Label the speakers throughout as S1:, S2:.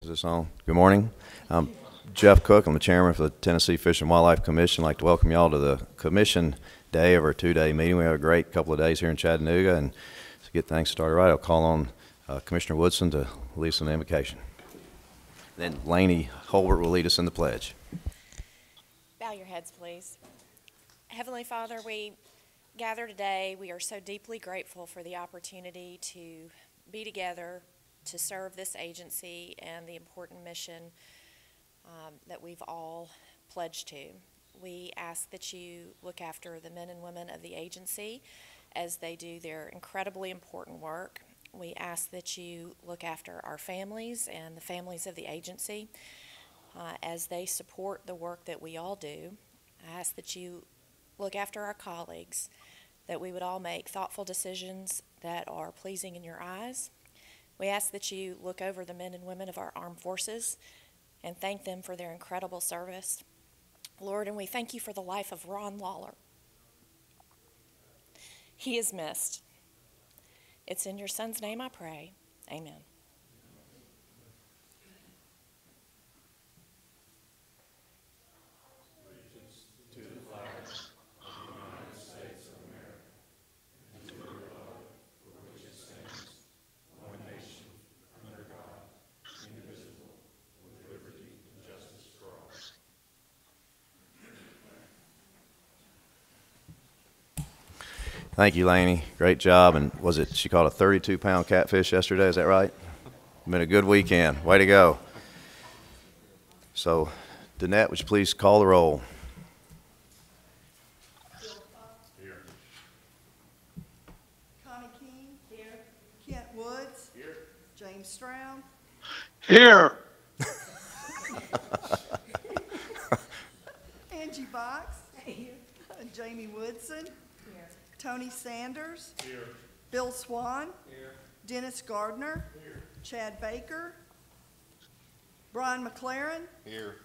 S1: Is this on? Good morning. I'm Jeff Cook. I'm the chairman for the Tennessee Fish and Wildlife Commission. I'd like to welcome you all to the Commission Day of our two-day meeting. We have a great couple of days here in Chattanooga, and to get things started right, I'll call on Commissioner Woodson to lead us in the invocation. Then Laney Holbert will lead us in the pledge.
S2: Bow your heads, please. Heavenly Father, we gather today. We are so deeply grateful for the opportunity to be together to serve this agency and the important mission that we've all pledged to. We ask that you look after the men and women of the agency as they do their incredibly important work. We ask that you look after our families and the families of the agency as they support the work that we all do. I ask that you look after our colleagues, that we would all make thoughtful decisions that are pleasing in your eyes. We ask that you look over the men and women of our armed forces and thank them for their incredible service. Lord, and we thank you for the life of Ron Lawler. He is missed. It's in your son's name I pray. Amen.
S1: Thank you, Laney. Great job. And was it, she caught a 32-pound catfish yesterday, is that right? Been a good weekend. Way to go. So, Danette, would you please call the roll?
S3: Here. Connie King. Here. Kent Woods. Here. James Stroud.
S4: Here.
S3: Angie Box. Here. Jamie Woodson. Here. Tony Sanders.
S4: Here.
S3: Bill Swan.
S4: Here.
S3: Dennis Gardner.
S4: Here.
S3: Chad Baker. Brian McLaren.
S4: Here.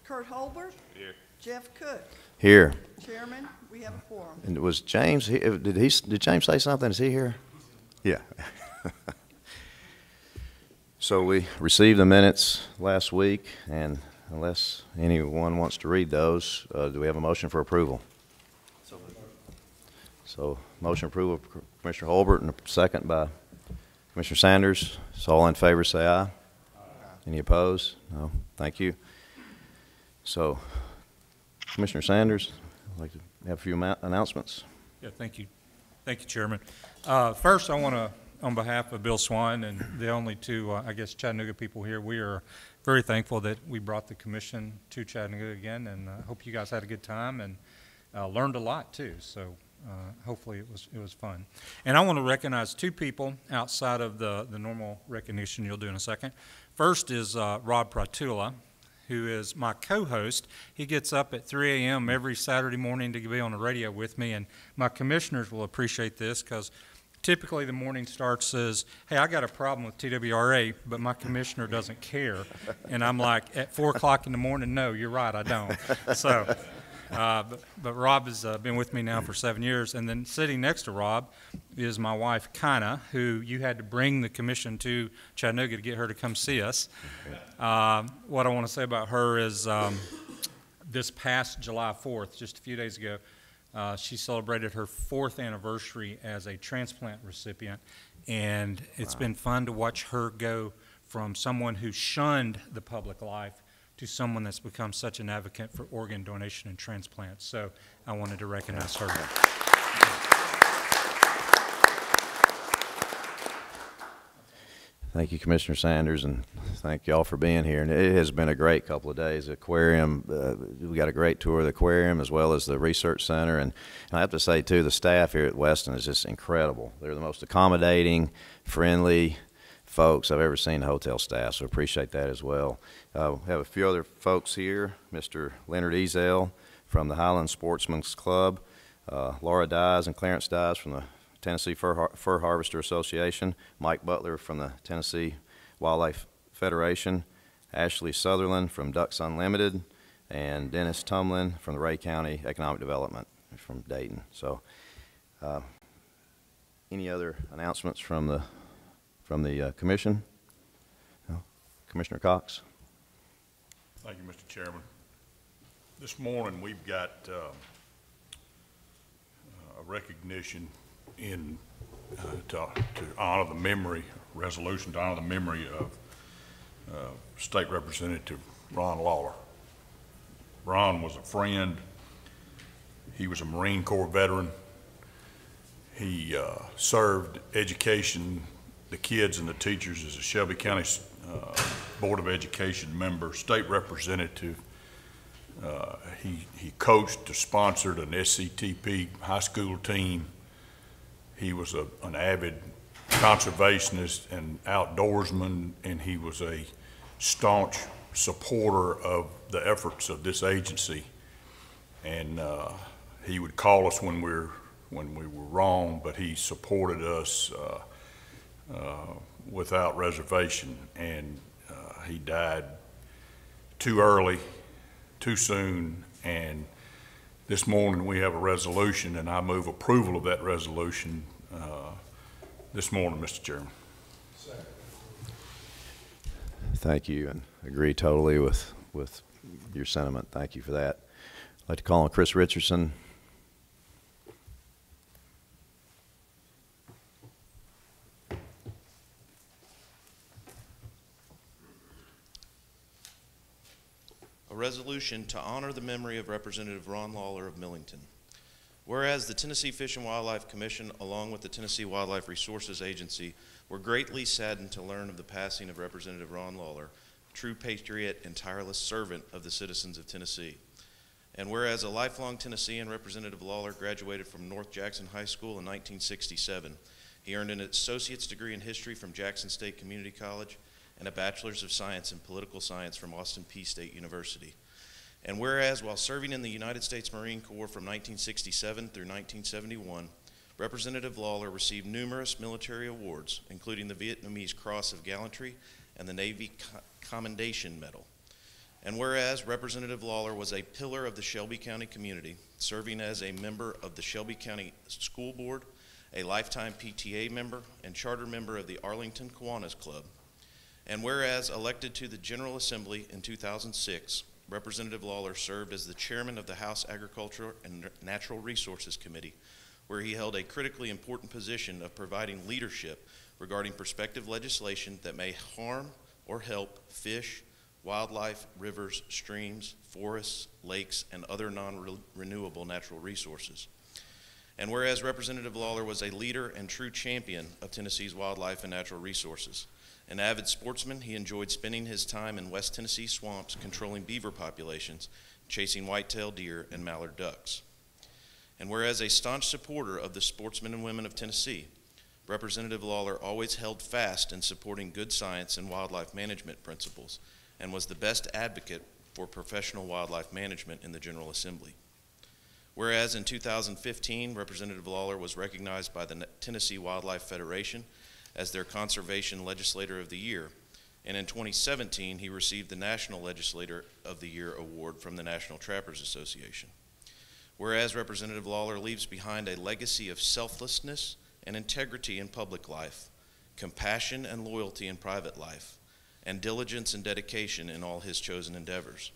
S3: Kurt Holbert.
S4: Here.
S3: Jeff Cook.
S1: Here.
S3: Chairman, we have a quorum.
S1: And was James, did James say something? Is he here? Yeah. So we received the minutes last week, and unless anyone wants to read those, do we have a motion for approval? So motion approval of Commissioner Holbert and a second by Commissioner Sanders. So all in favor say aye. Aye. Any opposed? No. Thank you. So Commissioner Sanders, I'd like to have a few announcements.
S5: Yeah, thank you. Thank you, Chairman. First, I want to, on behalf of Bill Swan and the only two, I guess, Chattanooga people here, we are very thankful that we brought the commission to Chattanooga again, and I hope you guys had a good time and learned a lot too. So hopefully it was fun. And I want to recognize two people outside of the normal recognition you'll do in a second. First is Rob Pratula, who is my co-host. He gets up at 3 a.m. every Saturday morning to be on the radio with me, and my commissioners will appreciate this because typically the morning starts as, hey, I got a problem with TWRA, but my commissioner doesn't care. And I'm like, at 4 o'clock in the morning, no, you're right, I don't. So, but Rob has been with me now for 7 years, and then sitting next to Rob is my wife, Kina, who you had to bring the commission to Chattanooga to get her to come see us. What I want to say about her is this past July 4th, just a few days ago, she celebrated her 4th anniversary as a transplant recipient, and it's been fun to watch her go from someone who shunned the public life to someone that's become such an advocate for organ donation and transplants. So I wanted to recognize her.
S1: Thank you, Commissioner Sanders, and thank you all for being here. And it has been a great couple of days. The aquarium, we got a great tour of the aquarium as well as the research center. And I have to say, too, the staff here at Weston is just incredible. They're the most accommodating, friendly folks I've ever seen, the hotel staff, so appreciate that as well. We have a few other folks here, Mr. Leonard Ezel from the Highland Sportsman's Club, Laura Dyes and Clarence Dyes from the Tennessee Fur Harvester Association, Mike Butler from the Tennessee Wildlife Federation, Ashley Sutherland from Ducks Unlimited, and Dennis Tumlin from the Ray County Economic Development from Dayton. So any other announcements from the commission? No? Commissioner Cox.
S4: Thank you, Mr. Chairman. This morning, we've got a recognition to honor the memory, resolution to honor the memory of State Representative Ron Lawler. Ron was a friend. He was a Marine Corps veteran. He served education, the kids and the teachers, as a Shelby County Board of Education member, state representative. He coached or sponsored an SCTP high school team. He was an avid conservationist and outdoorsman, and he was a staunch supporter of the efforts of this agency. And he would call us when we were wrong, but he supported us without reservation. And he died too early, too soon, and this morning we have a resolution, and I move approval of that resolution this morning, Mr. Chairman.
S1: Thank you, and agree totally with your sentiment. Thank you for that. I'd like to call on Chris Richardson.
S6: A resolution to honor the memory of Representative Ron Lawler of Millington. Whereas the Tennessee Fish and Wildlife Commission, along with the Tennessee Wildlife Resources Agency, were greatly saddened to learn of the passing of Representative Ron Lawler, true patriot and tireless servant of the citizens of Tennessee. And whereas a lifelong Tennessean, Representative Lawler graduated from North Jackson High School in 1967, he earned an associate's degree in history from Jackson State Community College and a bachelor's of science in political science from Austin Peay State University. And whereas while serving in the United States Marine Corps from 1967 through 1971, Representative Lawler received numerous military awards, including the Vietnamese Cross of Gallantry and the Navy Commendation Medal. And whereas Representative Lawler was a pillar of the Shelby County community, serving as a member of the Shelby County School Board, a lifetime PTA member, and charter member of the Arlington Kiwanis Club. And whereas elected to the General Assembly in 2006, Representative Lawler served as the chairman of the House Agriculture and Natural Resources Committee, where he held a critically important position of providing leadership regarding prospective legislation that may harm or help fish, wildlife, rivers, streams, forests, lakes, and other non-renewable natural resources. And whereas Representative Lawler was a leader and true champion of Tennessee's wildlife and natural resources. An avid sportsman, he enjoyed spending his time in West Tennessee swamps controlling beaver populations, chasing white-tailed deer and mallard ducks. And whereas a staunch supporter of the sportsmen and women of Tennessee, Representative Lawler always held fast in supporting good science and wildlife management principles and was the best advocate for professional wildlife management in the General Assembly. Whereas in 2015, Representative Lawler was recognized by the Tennessee Wildlife Federation as their Conservation Legislator of the Year, and in 2017 he received the National Legislator of the Year Award from the National Trappers Association. Whereas Representative Lawler leaves behind a legacy of selflessness and integrity in public life, compassion and loyalty in private life, and diligence and dedication in all his chosen endeavors.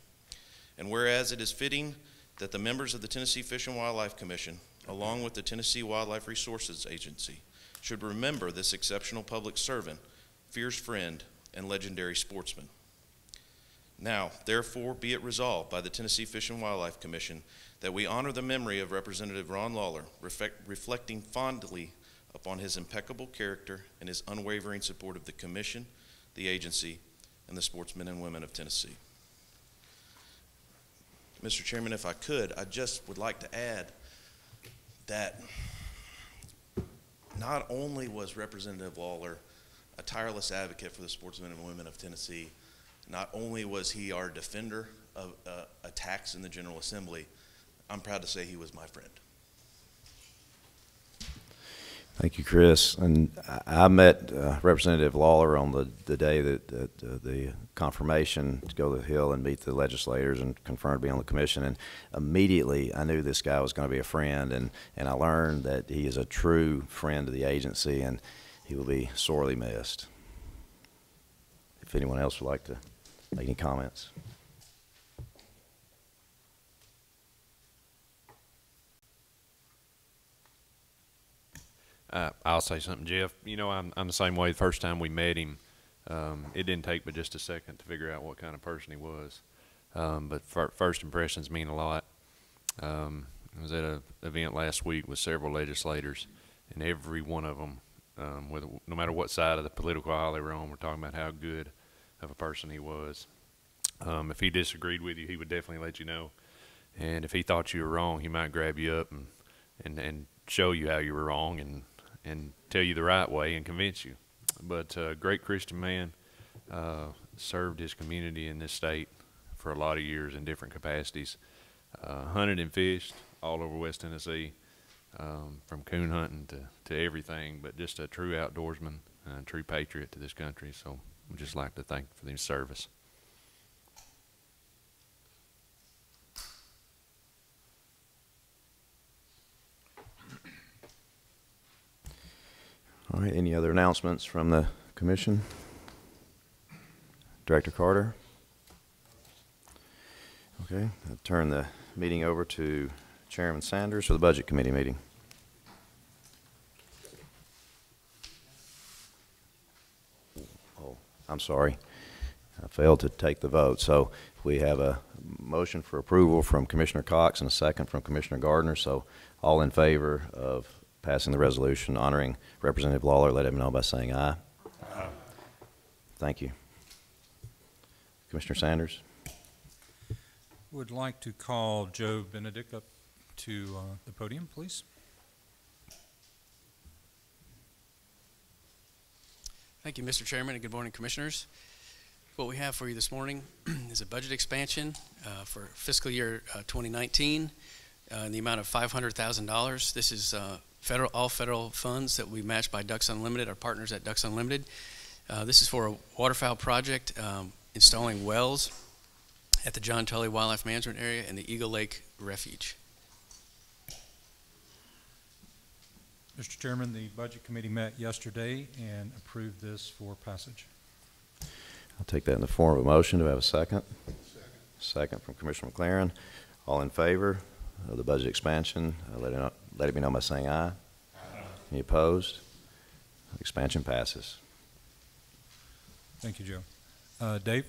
S6: And whereas it is fitting that the members of the Tennessee Fish and Wildlife Commission, along with the Tennessee Wildlife Resources Agency, should remember this exceptional public servant, fierce friend, and legendary sportsman. Now, therefore, be it resolved by the Tennessee Fish and Wildlife Commission that we honor the memory of Representative Ron Lawler, reflecting fondly upon his impeccable character and his unwavering support of the Commission, the agency, and the sportsmen and women of Tennessee. Mr. Chairman, if I could, I just would like to add that not only was Representative Lawler a tireless advocate for the sportsmen and women of Tennessee, not only was he our defender of attacks in the General Assembly, I'm proud to say he was my friend.
S1: Thank you, Chris. And I met Representative Lawler on the day that the confirmation to go to the Hill and meet the legislators and confirm to be on the commission. And immediately I knew this guy was going to be a friend, and I learned that he is a true friend of the agency, and he will be sorely missed. if anyone else would like to make any comments.
S7: I'll say something, Jeff. You know, I'm the same way. The first time we met him, it didn't take but just a second to figure out what kind of person he was. But first impressions mean a lot. I was at an event last week with several legislators, and every one of them, no matter what side of the political aisle they were on, were talking about how good of a person he was. If he disagreed with you, he would definitely let you know. And if he thought you were wrong, he might grab you up and show you how you were wrong and tell you the right way and convince you. But great Christian man, served his community in this state for a lot of years in different capacities. Hunted and fished all over West Tennessee, from coon hunting to everything, but just a true outdoorsman, a true patriot to this country. So we'd just like to thank him for his service.
S1: All right, any other announcements from the commission? Director Carter? Okay, I'll turn the meeting over to Chairman Sanders for the Budget Committee meeting. Oh, I'm sorry. I failed to take the vote. So we have a motion for approval from Commissioner Cox and a second from Commissioner Gardner. So all in favor of passing the resolution honoring Representative Lawler, let him know by saying aye. Aye. Thank you. Commissioner Sanders?
S5: Would like to call Joe Benedict up to the podium, please.
S8: Thank you, Mr. Chairman, and good morning, Commissioners. What we have for you this morning is a budget expansion for fiscal year 2019 in the amount of $500,000. This is all federal funds that we match by Ducks Unlimited, our partners at Ducks Unlimited. This is for a waterfowl project installing wells at the John Tully Wildlife Management Area and the Eagle Lake Refuge.
S5: Mr. Chairman, the Budget Committee met yesterday and approved this for passage.
S1: I'll take that in the form of a motion. Do I have a second? Second from Commissioner McLaren. All in favor of the budget expansion, let it be known by saying aye. Aye. Any opposed? Expansion passes.
S5: Thank you, Joe. Dave?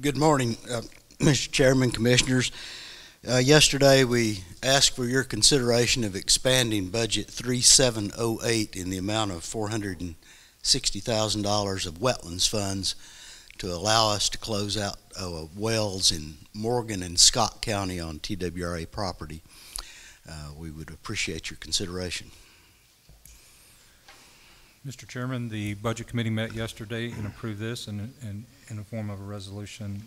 S9: Good morning, Mr. Chairman, Commissioners. Yesterday we asked for your consideration of expanding Budget 3708 in the amount of $460,000 of wetlands funds to allow us to close out wells in Morgan and Scott County on TWRA property. We would appreciate your consideration.
S5: Mr. Chairman, the Budget Committee met yesterday and approved this and in the form of a resolution.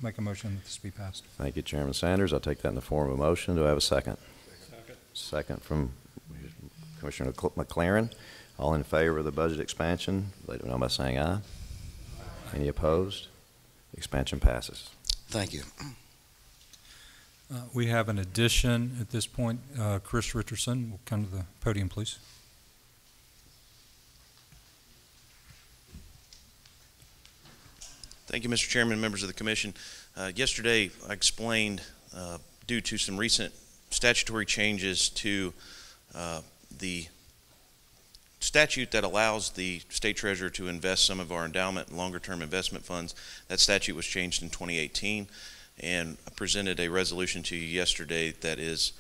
S5: Make a motion that this be passed.
S1: Thank you, Chairman Sanders. I'll take that in the form of a motion. Do I have a second? Second. Second from Commissioner McLaren. All in favor of the budget expansion, let it know by saying aye. Aye. Any opposed? Expansion passes.
S9: Thank you.
S5: We have an addition at this point. Chris Richardson will come to the podium, please.
S6: Thank you, Mr. Chairman, members of the Commission. Yesterday, I explained, due to some recent statutory changes to the statute that allows the state treasurer to invest some of our endowment and longer-term investment funds, that statute was changed in 2018, and I presented a resolution to you yesterday that is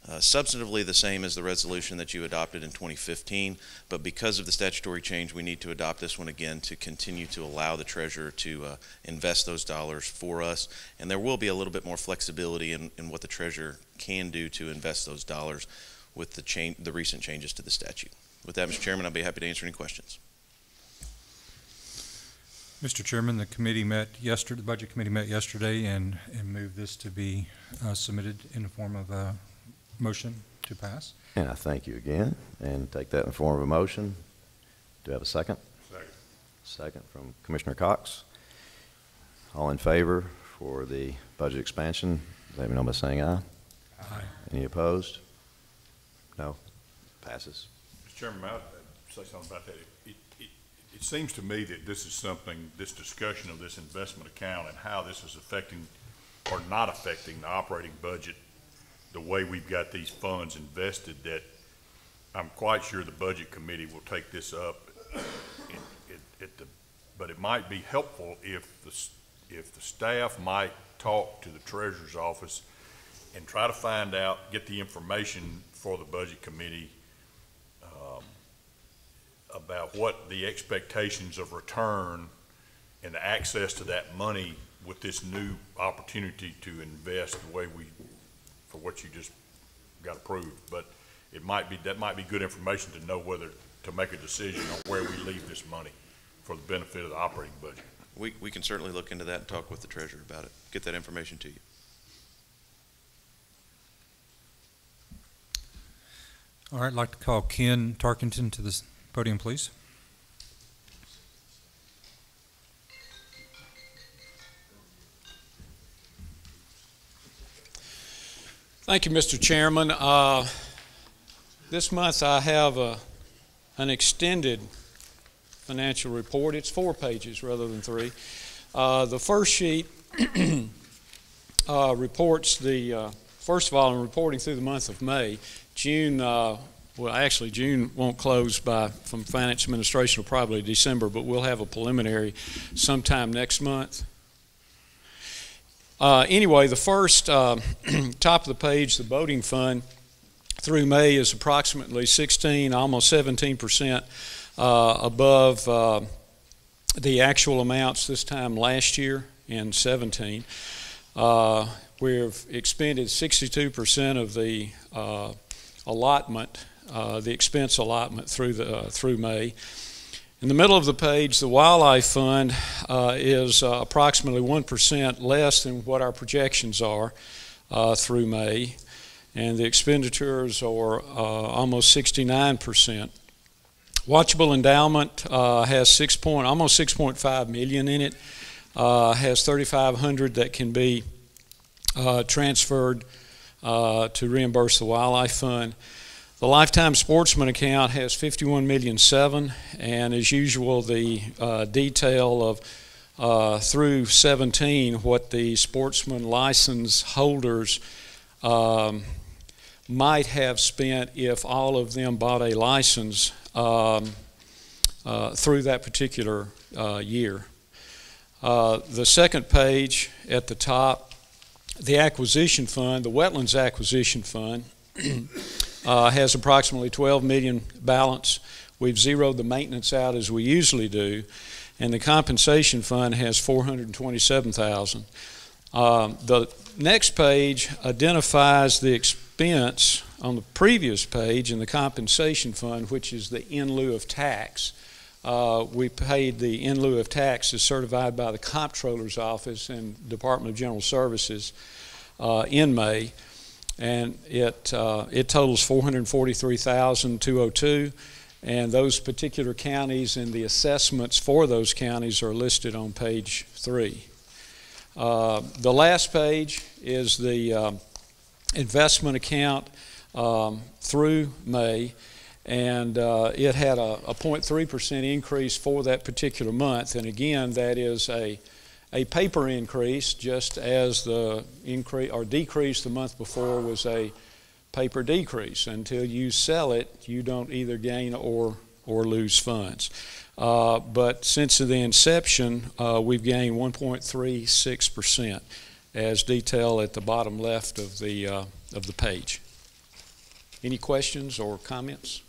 S6: substantively the same as the resolution that you adopted in 2015, but because of the statutory change, we need to adopt this one again to continue to allow the treasurer to invest those dollars for us, and there will be a little bit more flexibility in what the treasurer can do to invest those dollars with the recent changes to the statute. With that, Mr. Chairman, I'll be happy to answer any questions.
S5: Mr. Chairman, the committee met yesterday. The Budget Committee met yesterday and moved this to be submitted in the form of a motion to pass.
S1: And I thank you again and take that in the form of a motion. Do I have a second? Second. Second from Commissioner Cox. All in favor for the budget expansion, let me know by saying aye.
S5: Aye.
S1: Any opposed? No. Passes.
S4: Mr. Chairman, may I say something about that? It seems to me that this is something, this discussion of this investment account and how this is affecting or not affecting the operating budget, the way we've got these funds invested, that I'm quite sure the Budget Committee will take this up but it might be helpful if the staff might talk to the Treasurer's office and try to find out, get the information for the Budget Committee about what the expectations of return and the access to that money with this new opportunity to invest the way for what you just got approved. But that might be good information to know whether to make a decision on where we leave this money for the benefit of the operating budget.
S6: We can certainly look into that and talk with the treasurer about it, get that information to you.
S5: All right, I'd like to call Ken Tarkington to the podium, please.
S10: Thank you, Mr. Chairman. This month I have an extended financial report. It's 4 pages rather than 3. The first sheet reports first of all, I'm reporting through the month of May. June, well, actually June won't close from Finance Administration till probably December, but we'll have a preliminary sometime next month. Anyway, the first top of the page, the boating fund through May is approximately 16, almost 17% above the actual amounts this time last year in 17. We've expended 62% of the allotment, the expense allotment through May. In the middle of the page, the wildlife fund is approximately 1% less than what our projections are through May, and the expenditures are almost 69%. Watchable endowment has almost 6.5 million in it, has 3,500 that can be transferred to reimburse the wildlife fund. The lifetime sportsman account has 51,700,000, and as usual, the detail of through 17 what the sportsman license holders might have spent if all of them bought a license through that particular year. The second page at the top, the acquisition fund, the wetlands acquisition fund, has approximately 12 million balance. We've zeroed the maintenance out as we usually do, and the compensation fund has 427,000. The next page identifies the expense on the previous page in the compensation fund, which is the in lieu of tax. We paid the in lieu of tax as certified by the Comptroller's Office and Department of General Services in May. And it totals 443,202, and those particular counties and the assessments for those counties are listed on page 3. The last page is the investment account through May, and it had a 0.3% increase for that particular month, and again that is a paper increase, just as the increase or decrease the month before was a paper decrease. Until you sell it, you don't either gain or lose funds. But since the inception, we've gained 1.36%, as detailed at the bottom left of the page. Any questions or comments?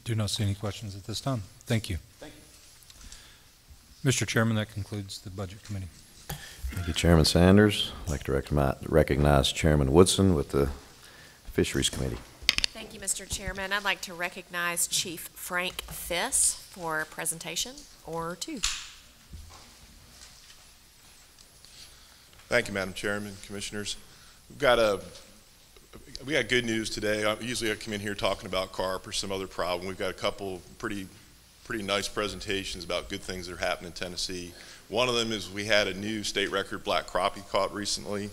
S5: Do not see any questions at this time. Thank you.
S10: Thank you.
S5: Mr. Chairman, that concludes the Budget Committee.
S1: Thank you, Chairman Sanders. I'd like to recognize Chairman Woodson with the Fisheries Committee.
S2: Thank you, Mr. Chairman. I'd like to recognize Chief Frank Fiss for a presentation or 2.
S11: Thank you, Madam Chairman, Commissioners. We got good news today. Usually I come in here talking about carp or some other problem. We've got a couple pretty pretty nice presentations about good things that are happening in Tennessee. One of them is we had a new state record black crappie caught recently.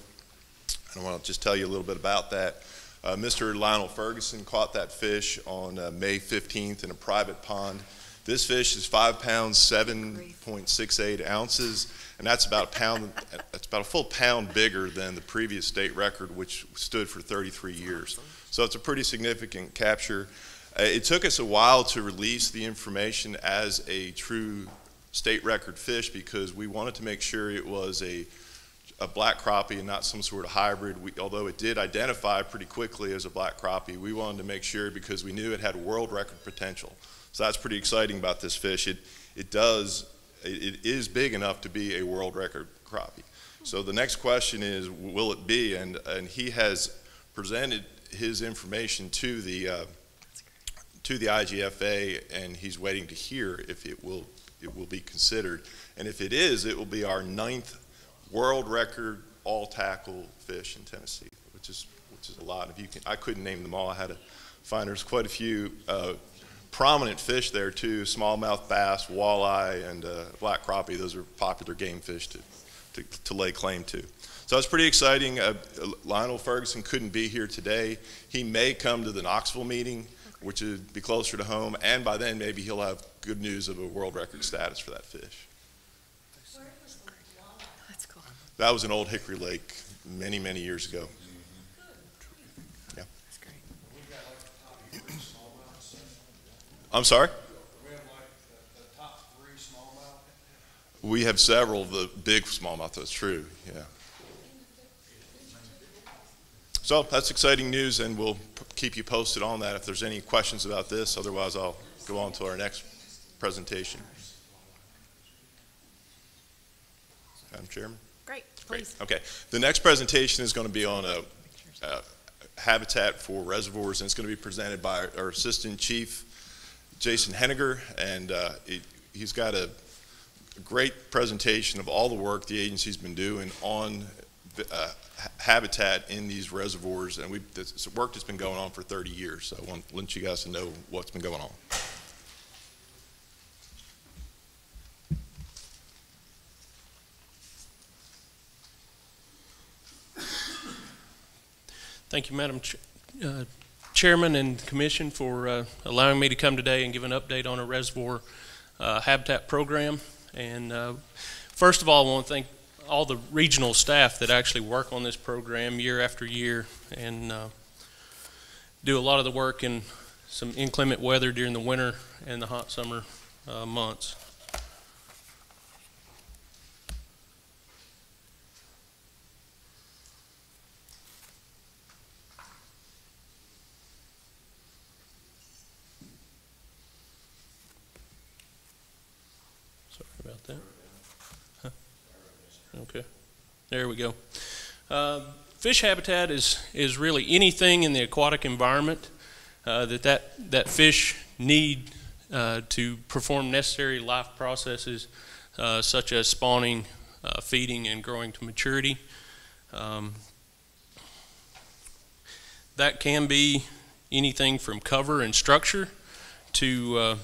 S11: I want to just tell you a little bit about that. Mr. Lionel Ferguson caught that fish on May 15th in a private pond. This fish is 5 pounds, 7.68 ounces, and that's about a pound. That's about a full pound bigger than the previous state record, which stood for 33 years. So it's a pretty significant capture. It took us a while to release the information as a true state record fish because we wanted to make sure it was a black crappie and not some sort of hybrid. Although it did identify pretty quickly as a black crappie, we wanted to make sure because we knew it had world record potential. So that's pretty exciting about this fish. It is big enough to be a world record crappie. So the next question is, will it be? And he has presented his information to the IGFA, and he's waiting to hear if it will be considered. And if it is, it will be our 9th world record all tackle fish in Tennessee, which is a lot. I couldn't name them all. I had to find there's quite a few prominent fish there too: smallmouth bass, walleye, and black crappie. Those are popular game fish to lay claim to. So it's pretty exciting. Lionel Ferguson couldn't be here today. He may come to the Knoxville meeting, which would be closer to home, and by then maybe he'll have good news of a world record status for that fish.
S2: That's cool.
S11: That was in Old Hickory Lake many, many years ago. Yeah.
S2: That's great.
S11: I'm sorry? We have several of the big smallmouth, that's true, yeah. So that's exciting news, and we'll keep you posted on that if there's any questions about this. Otherwise, I'll go on to our next presentation. Madam Chairman?
S2: Great, please.
S11: Okay. The next presentation is going to be on a habitat for reservoirs, and it's going to be presented by our Assistant Chief, Jason Henniger, and he's got a great presentation of all the work the agency's been doing on habitat in these reservoirs, and it's work that's been going on for 30 years, so I want to let you guys know what's been going on.
S12: Thank you, Madam Chairman and Commission, for allowing me to come today and give an update on a reservoir habitat program. And first of all, I want to thank all the regional staff that actually work on this program year after year and do a lot of the work in some inclement weather during the winter and the hot summer months. Sorry about that. Huh. Okay, there we go. Fish habitat is really anything in the aquatic environment that fish need to perform necessary life processes such as spawning, feeding, and growing to maturity. That can be anything from cover and structure to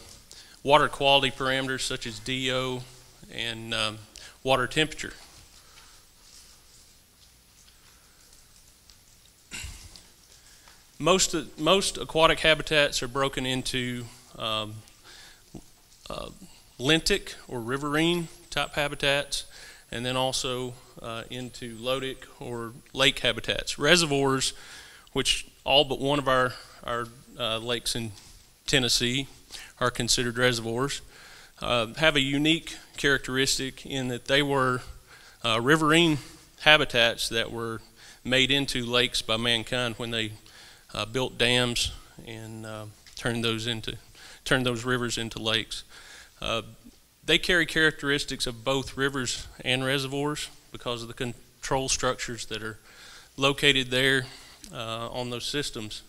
S12: water quality parameters such as DO and water temperature. Most aquatic habitats are broken into lentic or riverine type habitats, and then also into lodic or lake habitats. Reservoirs, which all but one of our lakes in Tennessee are considered reservoirs, have a unique characteristic in that they were riverine habitats that were made into lakes by mankind when they built dams and turned those rivers into lakes. They carry characteristics of both rivers and reservoirs because of the control structures that are located there on those systems.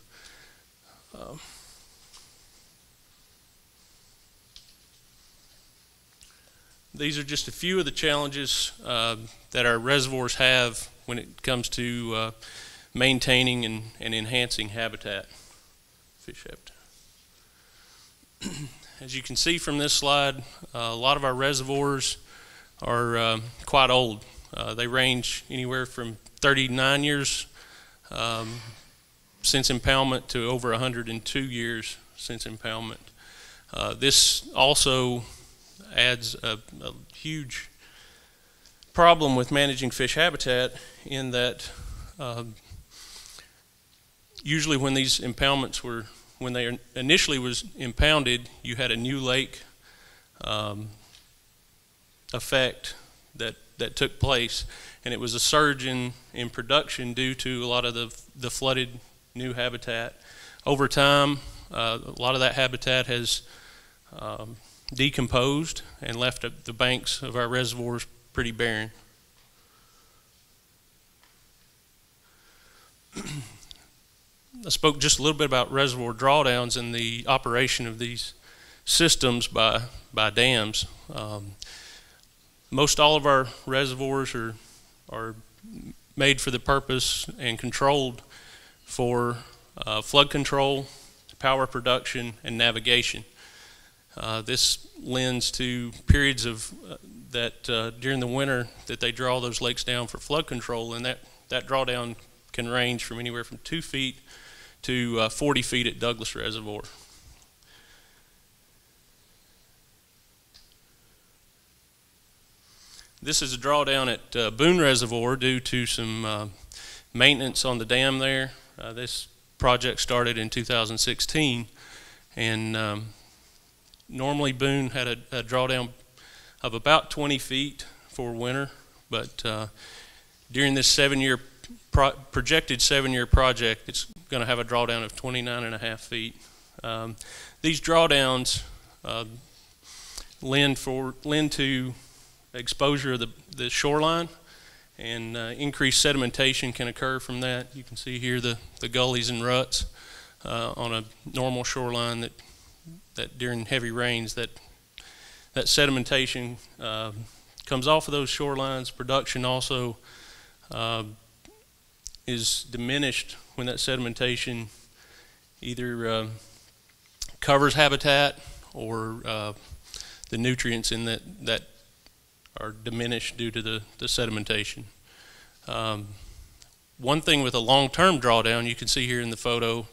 S12: These are just a few of the challenges that our reservoirs have when it comes to maintaining and enhancing habitat, fish habitat. As you can see from this slide, a lot of our reservoirs are quite old. They range anywhere from 39 years since impoundment to over 102 years since impoundment. This also adds a huge problem with managing fish habitat in that usually when these impoundments were, when they initially was impounded, you had a new lake effect that took place, and it was a surge in production due to a lot of the flooded new habitat. Over time, a lot of that habitat has decomposed and left the banks of our reservoirs pretty barren. I spoke just a little bit about reservoir drawdowns and the operation of these systems by dams. Most all of our reservoirs are made for the purpose and controlled for flood control, power production, and navigation. This lends to periods of that during the winter that they draw those lakes down for flood control, and that drawdown can range from anywhere from 2 feet to 40 feet at Douglas Reservoir. This is a drawdown at Boone Reservoir due to some maintenance on the dam there. This project started in 2016, and normally Boone had a drawdown of about 20 feet for winter, but during this projected 7-year project, it's going to have a drawdown of 29.5 feet. These drawdowns lend to exposure of the shoreline, and increased sedimentation can occur from that. You can see here the gullies and ruts on a normal shoreline that during heavy rains that sedimentation comes off of those shorelines. Production also is diminished when that sedimentation either covers habitat or the nutrients in that are diminished due to the sedimentation. One thing with a long-term drawdown, you can see here in the photo,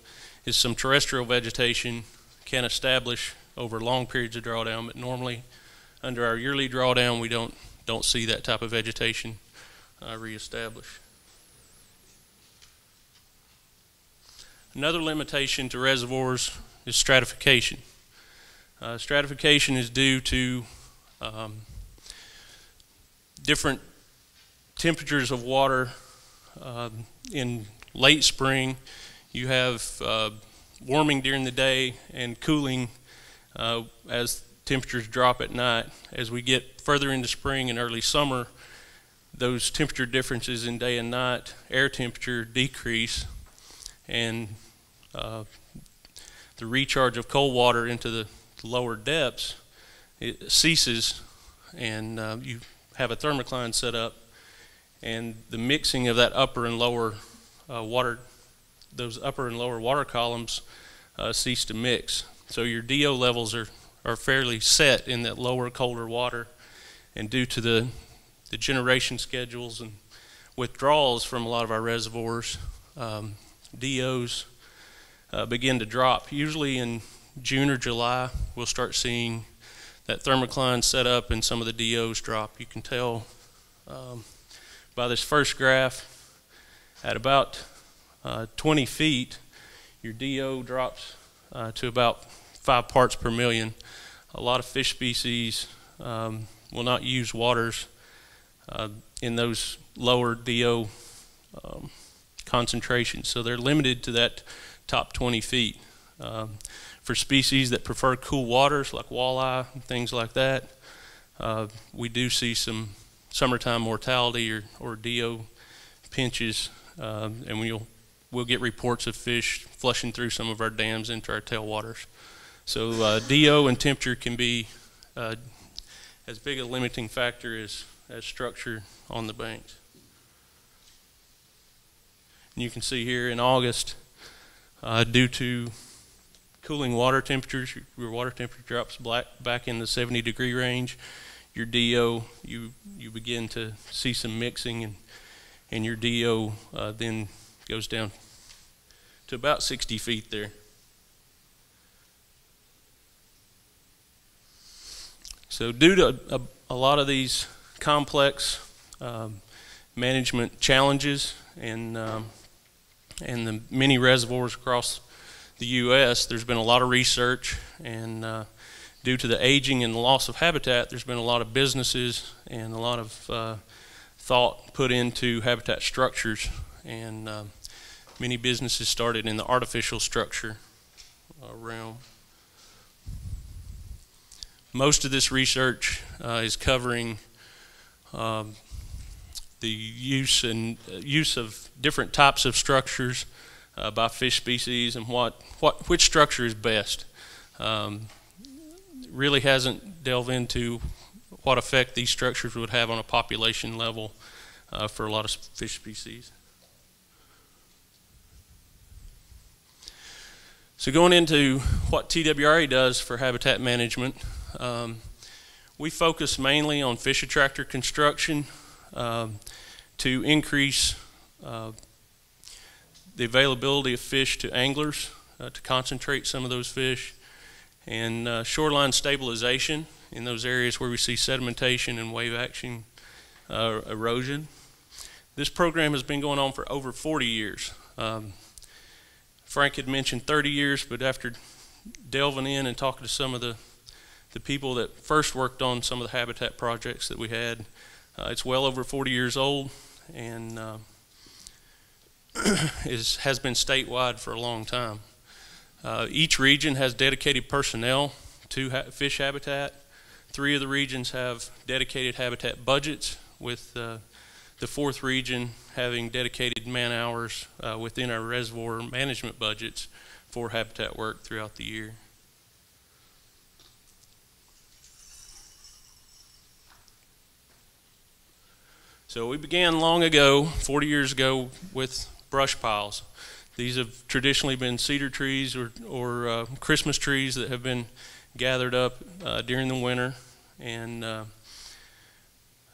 S12: is some terrestrial vegetation can establish over long periods of drawdown, but normally under our yearly drawdown we don't see that type of vegetation reestablish. Another limitation to reservoirs is stratification. Stratification is due to different temperatures of water. In late spring, you have warming during the day and cooling as temperatures drop at night. As we get further into spring and early summer, those temperature differences in day and night, air temperature decrease, and the recharge of cold water into the lower depths, it ceases, and you have a thermocline set up, and the mixing of that upper and lower water, those upper and lower water columns cease to mix. So your DO levels are fairly set in that lower, colder water, and due to the generation schedules and withdrawals from a lot of our reservoirs, DOs begin to drop. Usually in June or July, we'll start seeing that thermocline set up and some of the DOs drop. You can tell by this first graph, at about 20 feet, your DO drops to about 5 parts per million. A lot of fish species will not use waters in those lower DO concentrations, so they're limited to that top 20 feet. For species that prefer cool waters like walleye and things like that, we do see some summertime mortality or DO pinches, and we'll get reports of fish flushing through some of our dams into our tailwaters. So DO and temperature can be as big a limiting factor as structure on the banks. And you can see here in August, due to cooling water temperatures, your water temperature drops back in the 70-degree range. Your DO, you begin to see some mixing, and your DO then goes down to about 60 feet there. So due to a lot of these complex management challenges and the many reservoirs across the U.S., there's been a lot of research, and due to the aging and the loss of habitat, there's been a lot of businesses and a lot of thought put into habitat structures, and many businesses started in the artificial structure realm. Most of this research is covering the use of different types of structures by fish species and which structure is best. Really hasn't delved into what effect these structures would have on a population level for a lot of fish species. So going into what TWRA does for habitat management, we focus mainly on fish attractor construction to increase the availability of fish to anglers, to concentrate some of those fish, and shoreline stabilization in those areas where we see sedimentation and wave action erosion. This program has been going on for over 40 years. Frank had mentioned 30 years, but after delving in and talking to some of the people that first worked on some of the habitat projects that we had, it's well over 40 years old, and has been statewide for a long time. Each region has dedicated personnel to fish habitat. 3 of the regions have dedicated habitat budgets, with the 4th region having dedicated man hours within our reservoir management budgets for habitat work throughout the year. So we began long ago, 40 years ago, with brush piles. These have traditionally been cedar trees or Christmas trees that have been gathered up during the winter. And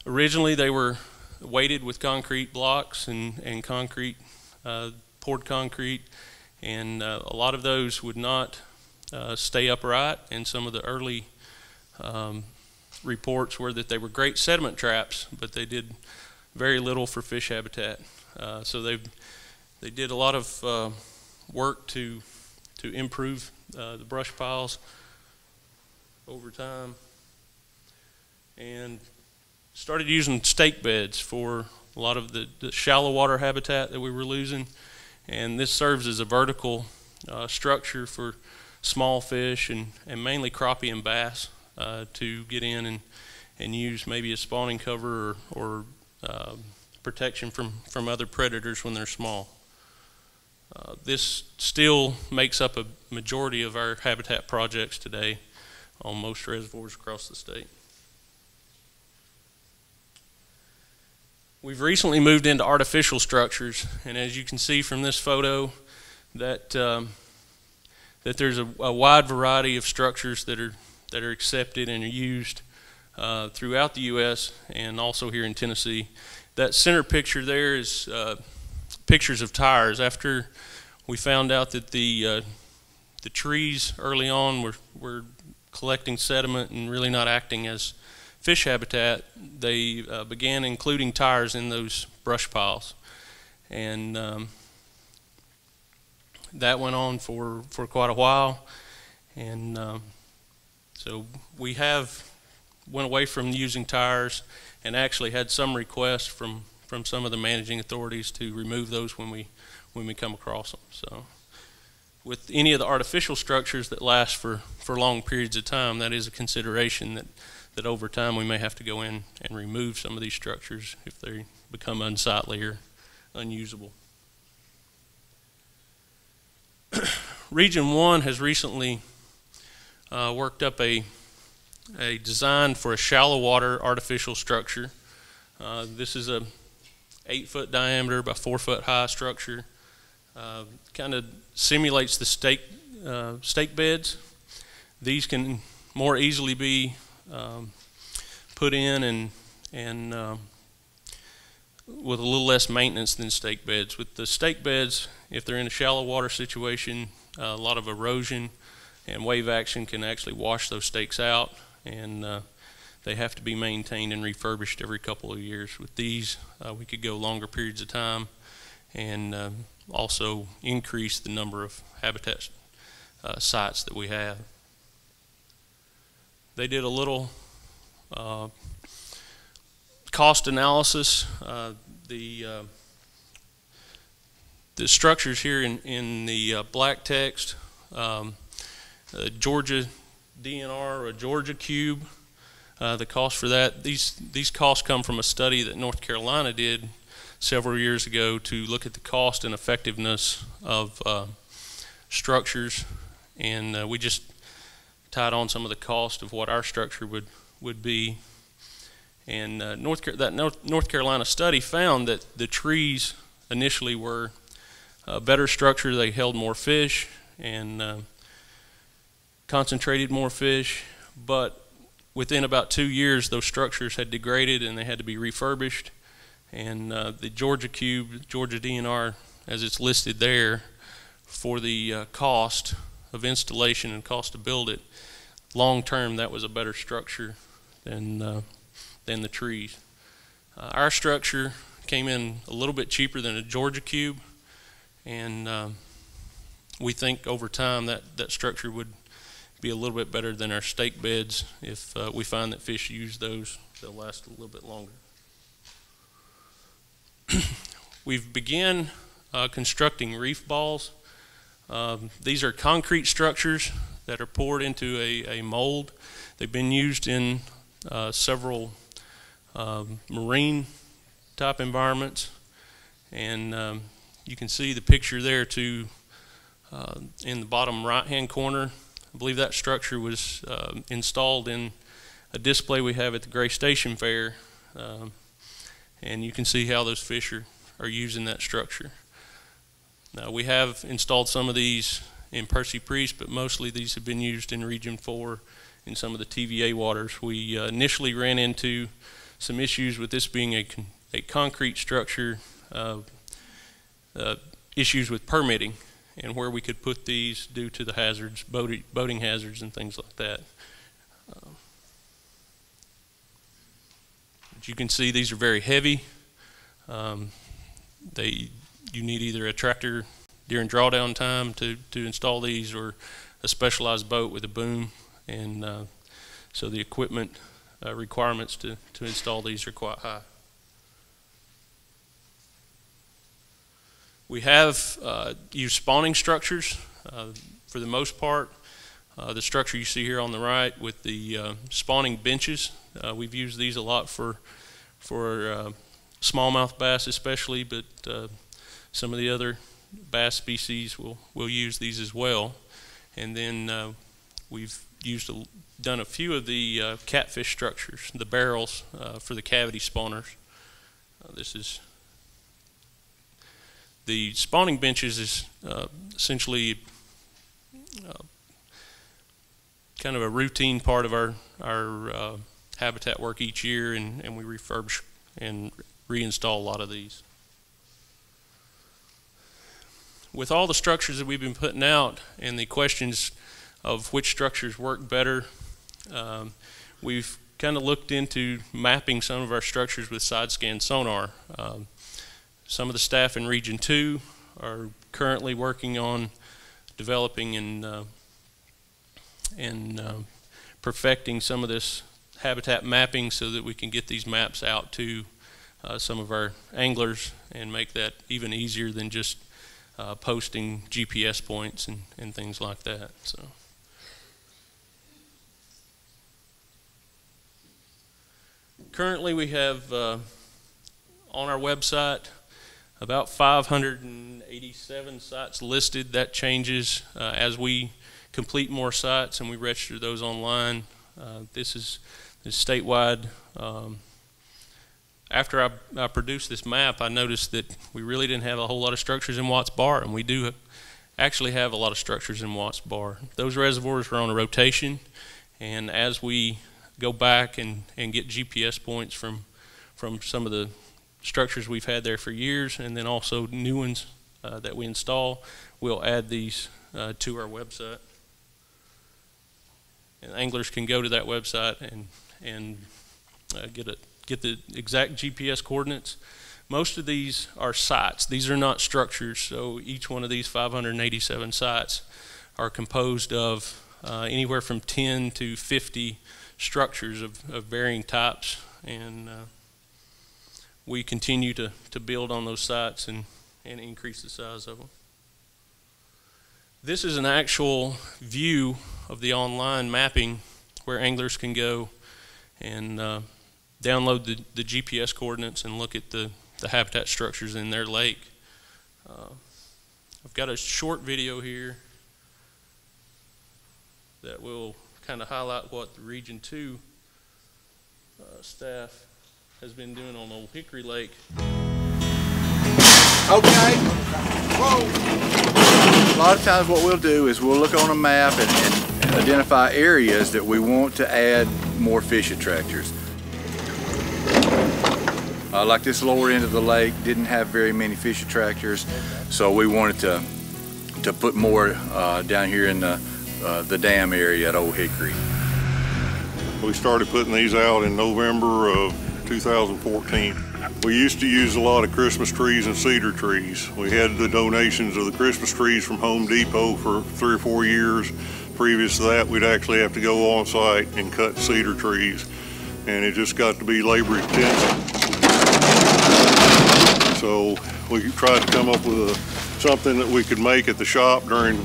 S12: originally they were weighted with concrete blocks and concrete, poured concrete. And a lot of those would not stay upright. And some of the early reports were that they were great sediment traps, but they did very little for fish habitat. So they did a lot of work to improve the brush piles over time, and started using stake beds for a lot of the shallow water habitat that we were losing. And this serves as a vertical structure for small fish and mainly crappie and bass to get in and use maybe a spawning cover or protection from other predators when they're small. This still makes up a majority of our habitat projects today on most reservoirs across the state. We've recently moved into artificial structures, and as you can see from this photo, that there's a wide variety of structures that are accepted and are used throughout the U.S. and also here in Tennessee. That center picture there is pictures of tires. After we found out that the trees early on were collecting sediment and really not acting as fish habitat, they began including tires in those brush piles. And that went on for quite a while. And so we went away from using tires and actually had some requests from some of the managing authorities to remove those when we come across them. So with any of the artificial structures that last for long periods of time, that is a consideration that over time we may have to go in and remove some of these structures if they become unsightly or unusable. Region 1 has recently worked up a design for a shallow water artificial structure. This is a 8-foot diameter by 4-foot high structure. Kind of simulates the stake beds. These can more easily be put in and with a little less maintenance than stake beds. With the stake beds, if they're in a shallow water situation, a lot of erosion and wave action can actually wash those stakes out, and they have to be maintained and refurbished every couple of years. With these, we could go longer periods of time and also increase the number of habitat sites that we have. They did a little cost analysis. The structures here in the black text, Georgia DNR or a Georgia cube, the cost for that, these costs come from a study that North Carolina did several years ago to look at the cost and effectiveness of structures, and we just tied on some of the cost of what our structure would be. And North Carolina study found that the trees initially were a better structure. They held more fish and concentrated more fish, but within about 2 years those structures had degraded and they had to be refurbished. And the Georgia cube, Georgia DNR, as it's listed there, for the cost of installation and cost to build it, long term that was a better structure than the trees. Our structure came in a little bit cheaper than a Georgia cube, and we think over time that structure would be a little bit better than our stake beds. If we find that fish use those, they'll last a little bit longer. We've began constructing reef balls. These are concrete structures that are poured into a mold. They've been used in several marine type environments, and you can see the picture there too in the bottom right hand corner. I believe that structure was installed in a display we have at the Gray Station Fair, and you can see how those fish are using that structure. Now, we have installed some of these in Percy Priest, but mostly these have been used in Region 4 in some of the TVA waters. We initially ran into some issues with this being a concrete structure, issues with permitting and where we could put these due to the hazards, boating hazards and things like that. As you can see, these are very heavy. You need either a tractor during drawdown time to install these, or a specialized boat with a boom, and so the equipment requirements to install these are quite high. We have used spawning structures for the most part. The structure you see here on the right with the spawning benches, we've used these a lot for smallmouth bass especially, but some of the other bass species will use these as well. And then we've done a few of the catfish structures, the barrels for the cavity spawners. This is the spawning benches is essentially kind of a routine part of our habitat work each year, and we refurbish and reinstall a lot of these. With all the structures that we've been putting out and the questions of which structures work better, we've kind of looked into mapping some of our structures with side scan sonar. Some of the staff in Region 2 are currently working on developing and perfecting some of this habitat mapping so that we can get these maps out to some of our anglers and make that even easier than just posting GPS points and things like that. So, currently we have on our website about 587 sites listed. That changes as we complete more sites and we register those online. This is statewide. After I produced this map, I noticed that we really didn't have a whole lot of structures in Watts Bar, and we do actually have a lot of structures in Watts Bar. Those reservoirs are on a rotation, and as we go back and get GPS points from some of the structures we've had there for years, and then also new ones that we install, we'll add these to our website. And anglers can go to that website and get the exact GPS coordinates. Most of these are sites. These are not structures, so each one of these 587 sites are composed of anywhere from 10 to 50 structures of varying types, and we continue to build on those sites and increase the size of them. This is an actual view of the online mapping where anglers can go and download the GPS coordinates and look at the habitat structures in their lake. I've got a short video here that will kind of highlight what the Region 2 staff has been doing on Old Hickory Lake.
S13: Okay. Whoa. A lot of times what we'll do is we'll look on a map and identify areas that we want to add more fish attractors. Like this lower end of the lake didn't have very many fish attractors, so we wanted to put more down here in the dam area at Old Hickory.
S4: We started putting these out in November of 2014. We used to use a lot of Christmas trees and cedar trees. We had the donations of the Christmas trees from Home Depot for 3 or 4 years. Previous to that, we'd actually have to go on site and cut cedar trees, and it just got to be labor intensive. So we tried to come up with something that we could make at the shop during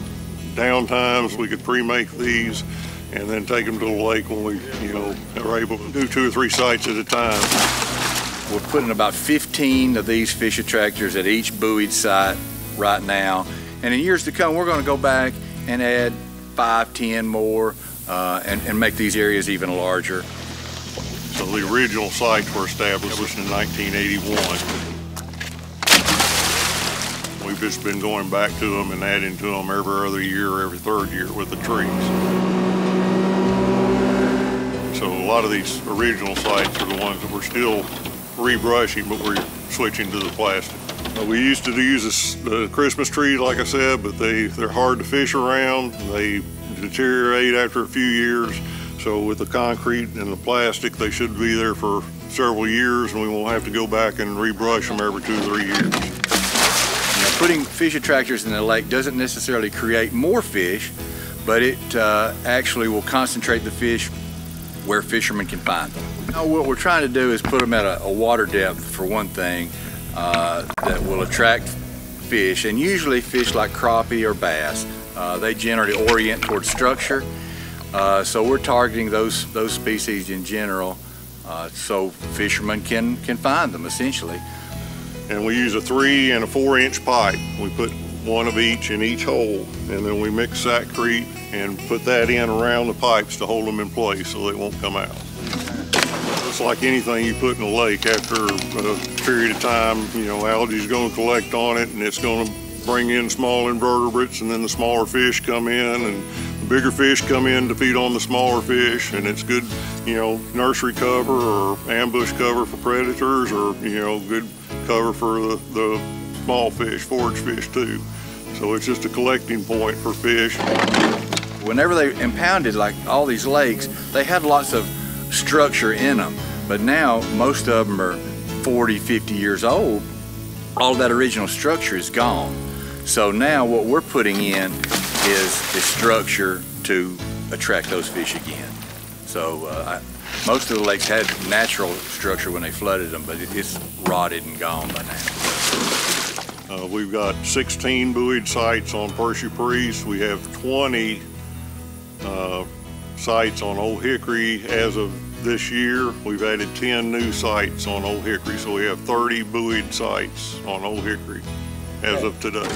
S4: downtimes. We could pre-make these and then take them to the lake when we, are able to do 2 or 3 sites at a time.
S13: We're putting about 15 of these fish attractors at each buoyed site right now. And in years to come, we're going to go back and add 5, 10 more and make these areas even larger.
S4: So the original sites were established in 1981. We've just been going back to them and adding to them every other year, every 3rd year with the trees. So a lot of these original sites are the ones that we're still rebrushing, but we're switching to the plastic. We used to use the Christmas trees, like I said, but they're hard to fish around. They deteriorate after a few years. So with the concrete and the plastic, they should be there for several years, and we won't have to go back and rebrush them every 2 or 3 years.
S13: Putting fish attractors in the lake doesn't necessarily create more fish, but it actually will concentrate the fish where fishermen can find them. Now, what we're trying to do is put them at a water depth, for one thing, that will attract fish, and usually fish like crappie or bass. They generally orient towards structure, so we're targeting those species in general, so fishermen can find them essentially.
S4: And we use a 3 and a 4-inch pipe. We put one of each in each hole, and then we mix saccrete and put that in around the pipes to hold them in place so they won't come out. It's like anything you put in a lake. After a period of time, algae is going to collect on it, and it's going to bring in small invertebrates, and then the smaller fish come in, and the bigger fish come in to feed on the smaller fish, and it's good, nursery cover or ambush cover for predators, or, good cover for the small fish, forage fish too. So it's just a collecting point for fish.
S13: Whenever they impounded like all these lakes, they had lots of structure in them, but now most of them are 40, 50 years old. All that original structure is gone. So now what we're putting in is structure to attract those fish again. So most of the lakes had natural structure when they flooded them, but it's rotted and gone by now.
S4: We've got 16 buoyed sites on Percy Priest. We have 20 sites on Old Hickory. As of this year, we've added 10 new sites on Old Hickory, so we have 30 buoyed sites on Old Hickory as of today.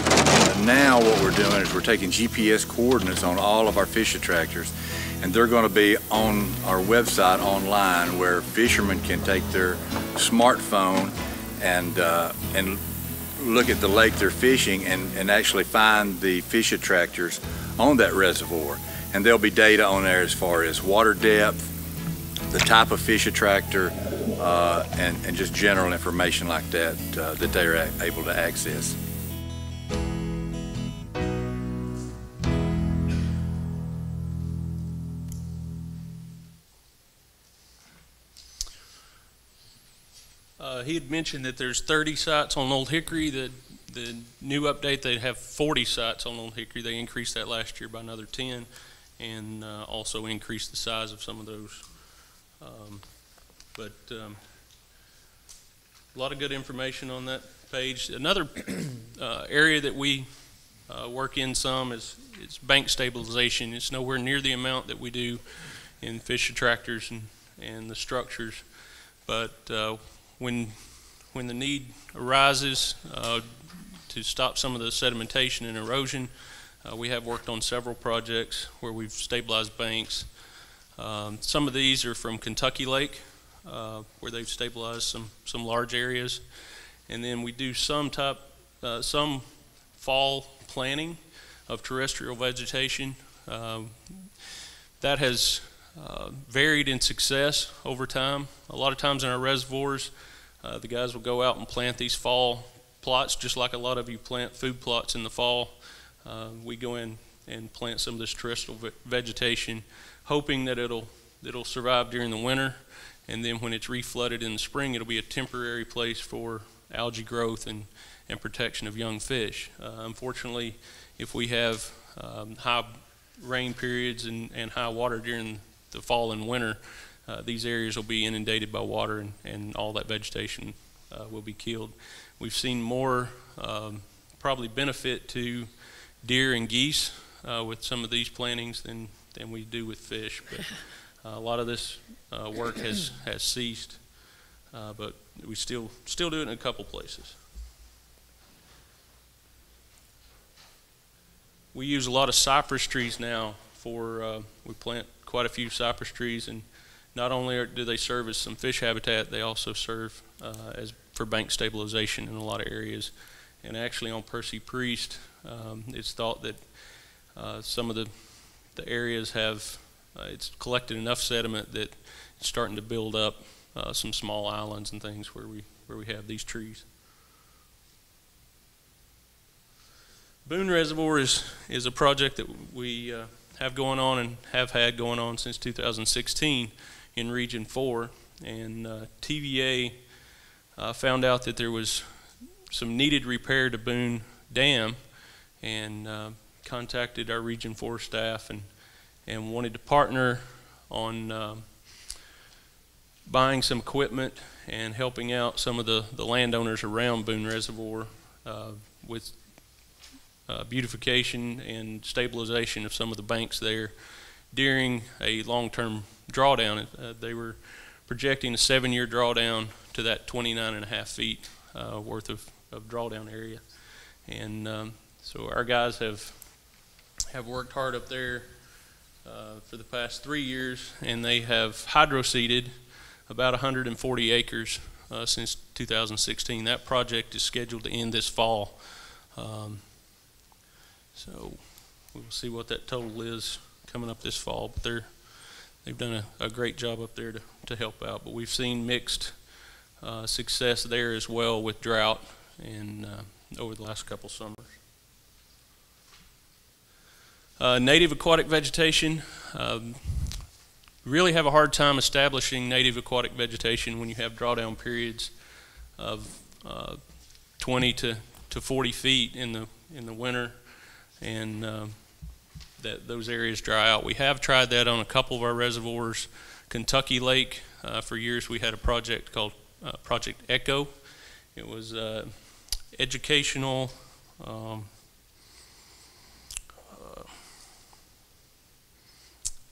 S13: Now what we're doing is we're taking GPS coordinates on all of our fish attractors, and they're going to be on our website online, where fishermen can take their smartphone and look at the lake they're fishing and actually find the fish attractors on that reservoir. And there'll be data on there as far as water depth, the type of fish attractor, and just general information like that that they're able to access.
S12: He had mentioned that there's 30 sites on Old Hickory. The new update, they have 40 sites on Old Hickory. They increased that last year by another 10, and also increased the size of some of those. A lot of good information on that page. Another area that we work in some is bank stabilization. It's nowhere near the amount that we do in fish attractors and the structures, but when the need arises to stop some of the sedimentation and erosion, we have worked on several projects where we've stabilized banks. Some of these are from Kentucky Lake, where they've stabilized some large areas, and then we do some fall planting of terrestrial vegetation. That has varied in success over time. A lot of times in our reservoirs, the guys will go out and plant these fall plots, just like a lot of you plant food plots in the fall. We go in and plant some of this terrestrial vegetation, hoping that it'll survive during the winter, and then when it's reflooded in the spring, it'll be a temporary place for algae growth and protection of young fish. Unfortunately, if we have high rain periods and high water during the fall and winter, these areas will be inundated by water, and all that vegetation will be killed. We've seen more probably benefit to deer and geese with some of these plantings than we do with fish, but a lot of this work has ceased, but we still do it in a couple places. We use a lot of cypress trees now we plant quite a few cypress trees, and not only do they serve as some fish habitat, they also serve for bank stabilization in a lot of areas. And actually on Percy Priest, it's thought that some of the areas have, it's collected enough sediment that it's starting to build up some small islands and things where we have these trees. Boone Reservoir is a project that we have going on and have had going on since 2016 in Region 4, and TVA found out that there was some needed repair to Boone Dam, and contacted our Region 4 staff and wanted to partner on buying some equipment and helping out some of the landowners around Boone Reservoir with beautification and stabilization of some of the banks there during a long-term drawdown. They were projecting a 7-year drawdown to that 29.5 feet worth of drawdown area, and so our guys have worked hard up there for the past 3 years, and they have hydro-seeded about 140 acres since 2016. That project is scheduled to end this fall. So we'll see what that total is coming up this fall, but they've done a great job up there to help out. But we've seen mixed success there as well with drought and over the last couple summers. Native aquatic vegetation, really have a hard time establishing native aquatic vegetation when you have drawdown periods of 20 to 40 feet in the winter, and those areas dry out. We have tried that on a couple of our reservoirs. Kentucky Lake, for years we had a project called Project Echo. It was educational,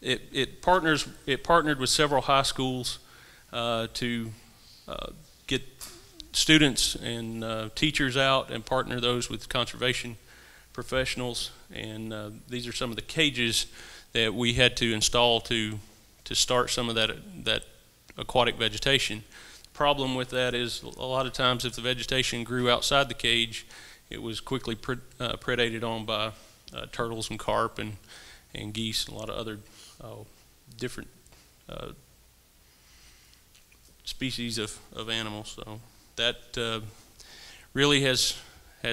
S12: it partnered with several high schools to get students and teachers out and partner those with conservation professionals, and these are some of the cages that we had to install to start some of that aquatic vegetation. problem with that is a lot of times if the vegetation grew outside the cage, it was quickly predated on by turtles and carp and geese and a lot of other different species of animals. So that really has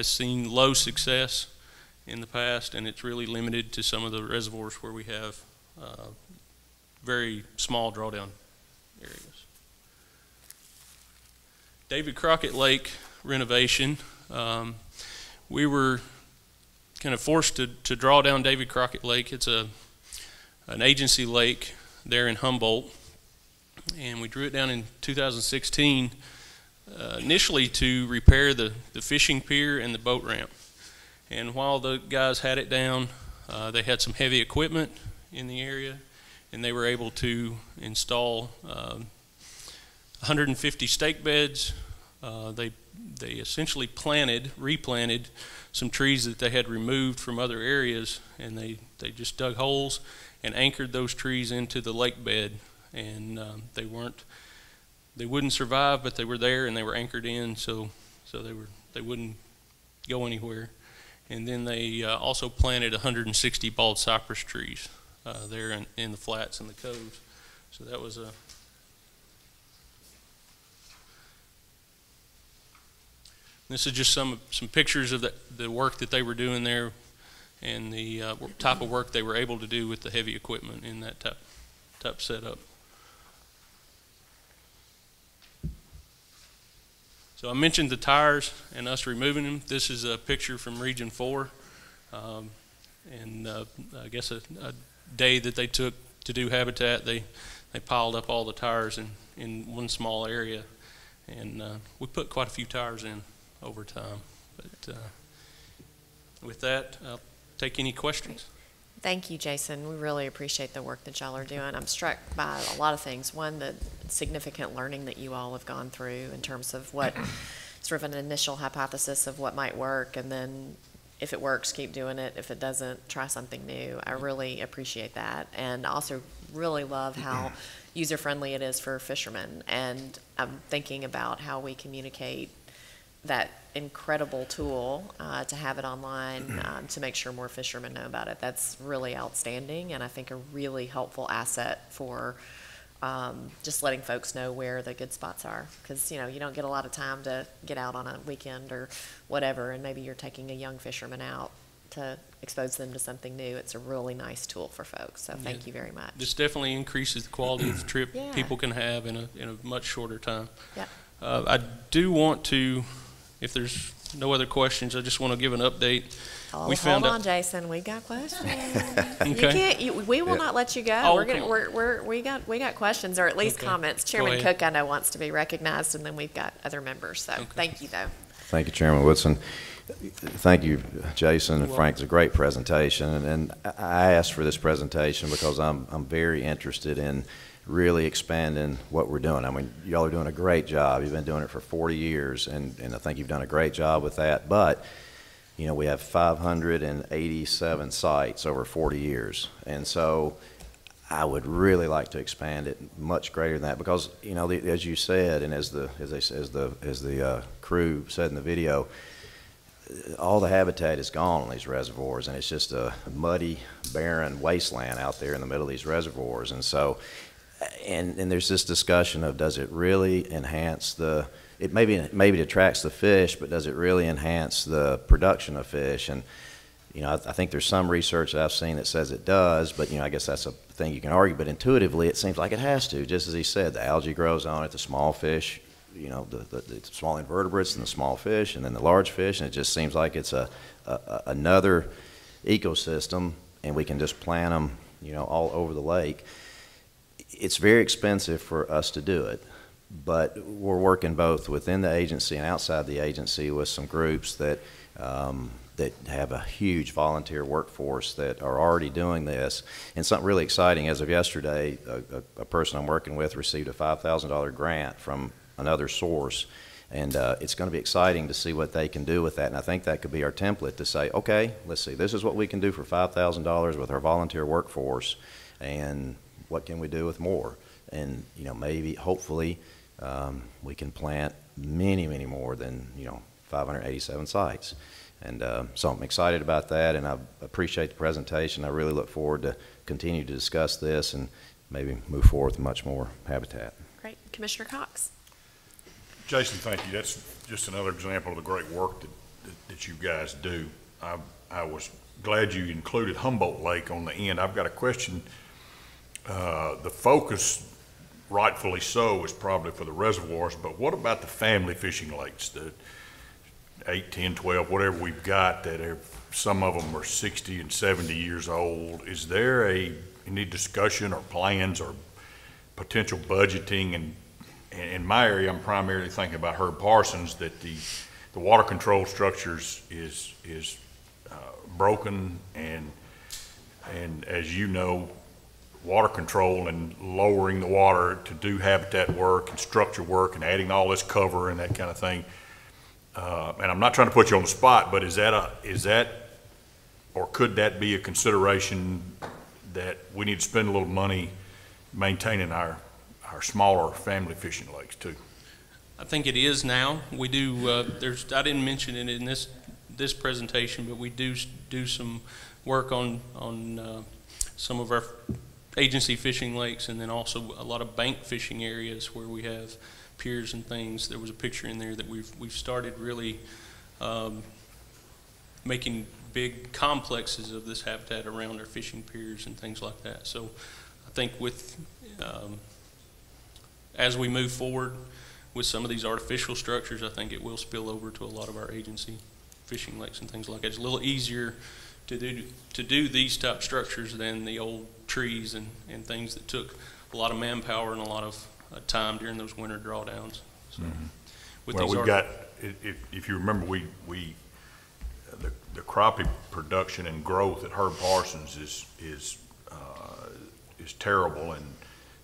S12: seen low success in the past, and it's really limited to some of the reservoirs where we have very small drawdown areas. David Crockett Lake renovation. We were kind of forced to draw down David Crockett Lake. It's an agency lake there in Humboldt, and we drew it down in 2016 initially to repair the fishing pier and the boat ramp. And while the guys had it down, they had some heavy equipment in the area, and they were able to install 150 stake beds. They essentially replanted some trees that they had removed from other areas, and they just dug holes and anchored those trees into the lake bed. And they wouldn't survive, but they were there and they were anchored in, so they wouldn't go anywhere. And then they also planted 160 bald cypress trees there in the flats and the coves. So that was a This is just some pictures of the work that they were doing there and the type of work they were able to do with the heavy equipment in that type setup. So I mentioned the tires and us removing them. This is a picture from Region 4, and I guess a day that they took to do habitat. They piled up all the tires in one small area, and we put quite a few tires in over time. But with that, I'll take any questions.
S2: Thank you, Jason. We really appreciate the work that y'all are doing. I'm struck by a lot of things. One, the significant learning that you all have gone through in terms of what sort of an initial hypothesis of what might work, and then if it works, keep doing it. If it doesn't, try something new. I really appreciate that, and also really love how user-friendly it is for fishermen. And I'm thinking about how we communicate that incredible tool to have it online to make sure more fishermen know about it. That's really outstanding, and I think a really helpful asset for just letting folks know where the good spots are, because you don't get a lot of time to get out on a weekend or whatever, and maybe you're taking a young fisherman out to expose them to something new. It's a really nice tool for folks, so thank you very much.
S12: This definitely increases the quality of the trip people can have in a much shorter time.
S2: Yeah.
S12: I do want to, if there's no other questions, I just want to give an update.
S2: Oh, hold on, Jason. We got questions.
S12: Okay.
S2: We will not let you go.
S12: Oh,
S2: we got questions, or at least comments. Chairman Cook, I know, wants to be recognized, and then we've got other members. So thank you, though.
S1: Thank you, Chairman Woodson. Thank you, Jason and Frank. It's a great presentation, and I asked for this presentation because I'm very interested in really expanding what we're doing. I mean, y'all are doing a great job. You've been doing it for 40 years, and I think you've done a great job with that. But, we have 587 sites over 40 years. And so I would really like to expand it much greater than that because, as you said, and as the crew said in the video, all the habitat is gone on these reservoirs, and it's just a muddy, barren wasteland out there in the middle of these reservoirs. And so, and there's this discussion of, does it really enhance it maybe it attracts the fish, but does it really enhance the production of fish? And I think there's some research that I've seen that says it does, but I guess that's a thing you can argue. But intuitively, it seems like it has to. Just as he said, the algae grows on it, the small fish, the small invertebrates and the small fish, and then the large fish, and it just seems like it's another ecosystem, and we can just plant them, all over the lake. It's very expensive for us to do it, but we're working both within the agency and outside the agency with some groups that have a huge volunteer workforce that are already doing this. And something really exciting, as of yesterday, a person I'm working with received a $5,000 grant from another source, and it's going to be exciting to see what they can do with that. And I think that could be our template to say, okay, let's see, this is what we can do for $5,000 with our volunteer workforce, and what can we do with more? And maybe, hopefully, we can plant many, many more than, 587 sites. And so I'm excited about that, and I appreciate the presentation. I really look forward to continue to discuss this and maybe move forward with much more habitat.
S2: Great. Commissioner Cox.
S4: Jason, thank you. That's just another example of the great work that you guys do. I was glad you included Humboldt Lake on the end. I've got a question. The focus, rightfully so, is probably for the reservoirs, but what about the family fishing lakes, the 8, 10, 12, whatever we've got that are, some of them are 60 and 70 years old? Is there any discussion or plans or potential budgeting? And in my area, I'm primarily thinking about Herb Parsons, that the water control structures is broken, and as you know, water control and lowering the water to do habitat work and structure work and adding all this cover and that kind of thing. And I'm not trying to put you on the spot, but is that or could that be a consideration that we need to spend a little money maintaining our smaller family fishing lakes too?
S12: I think it is now. We do. I didn't mention it in this presentation, but we do some work on some of our agency fishing lakes, and then also a lot of bank fishing areas where we have piers and things. There was a picture in there that we've started really making big complexes of this habitat around our fishing piers and things like that. So I think with as we move forward with some of these artificial structures, I think it will spill over to a lot of our agency fishing lakes and things like that. It's a little easier to do these type structures than the old trees and things that took a lot of manpower and a lot of time during those winter drawdowns. So,
S4: well, we've got, if you remember, the crappie production and growth at Herb Parsons is terrible,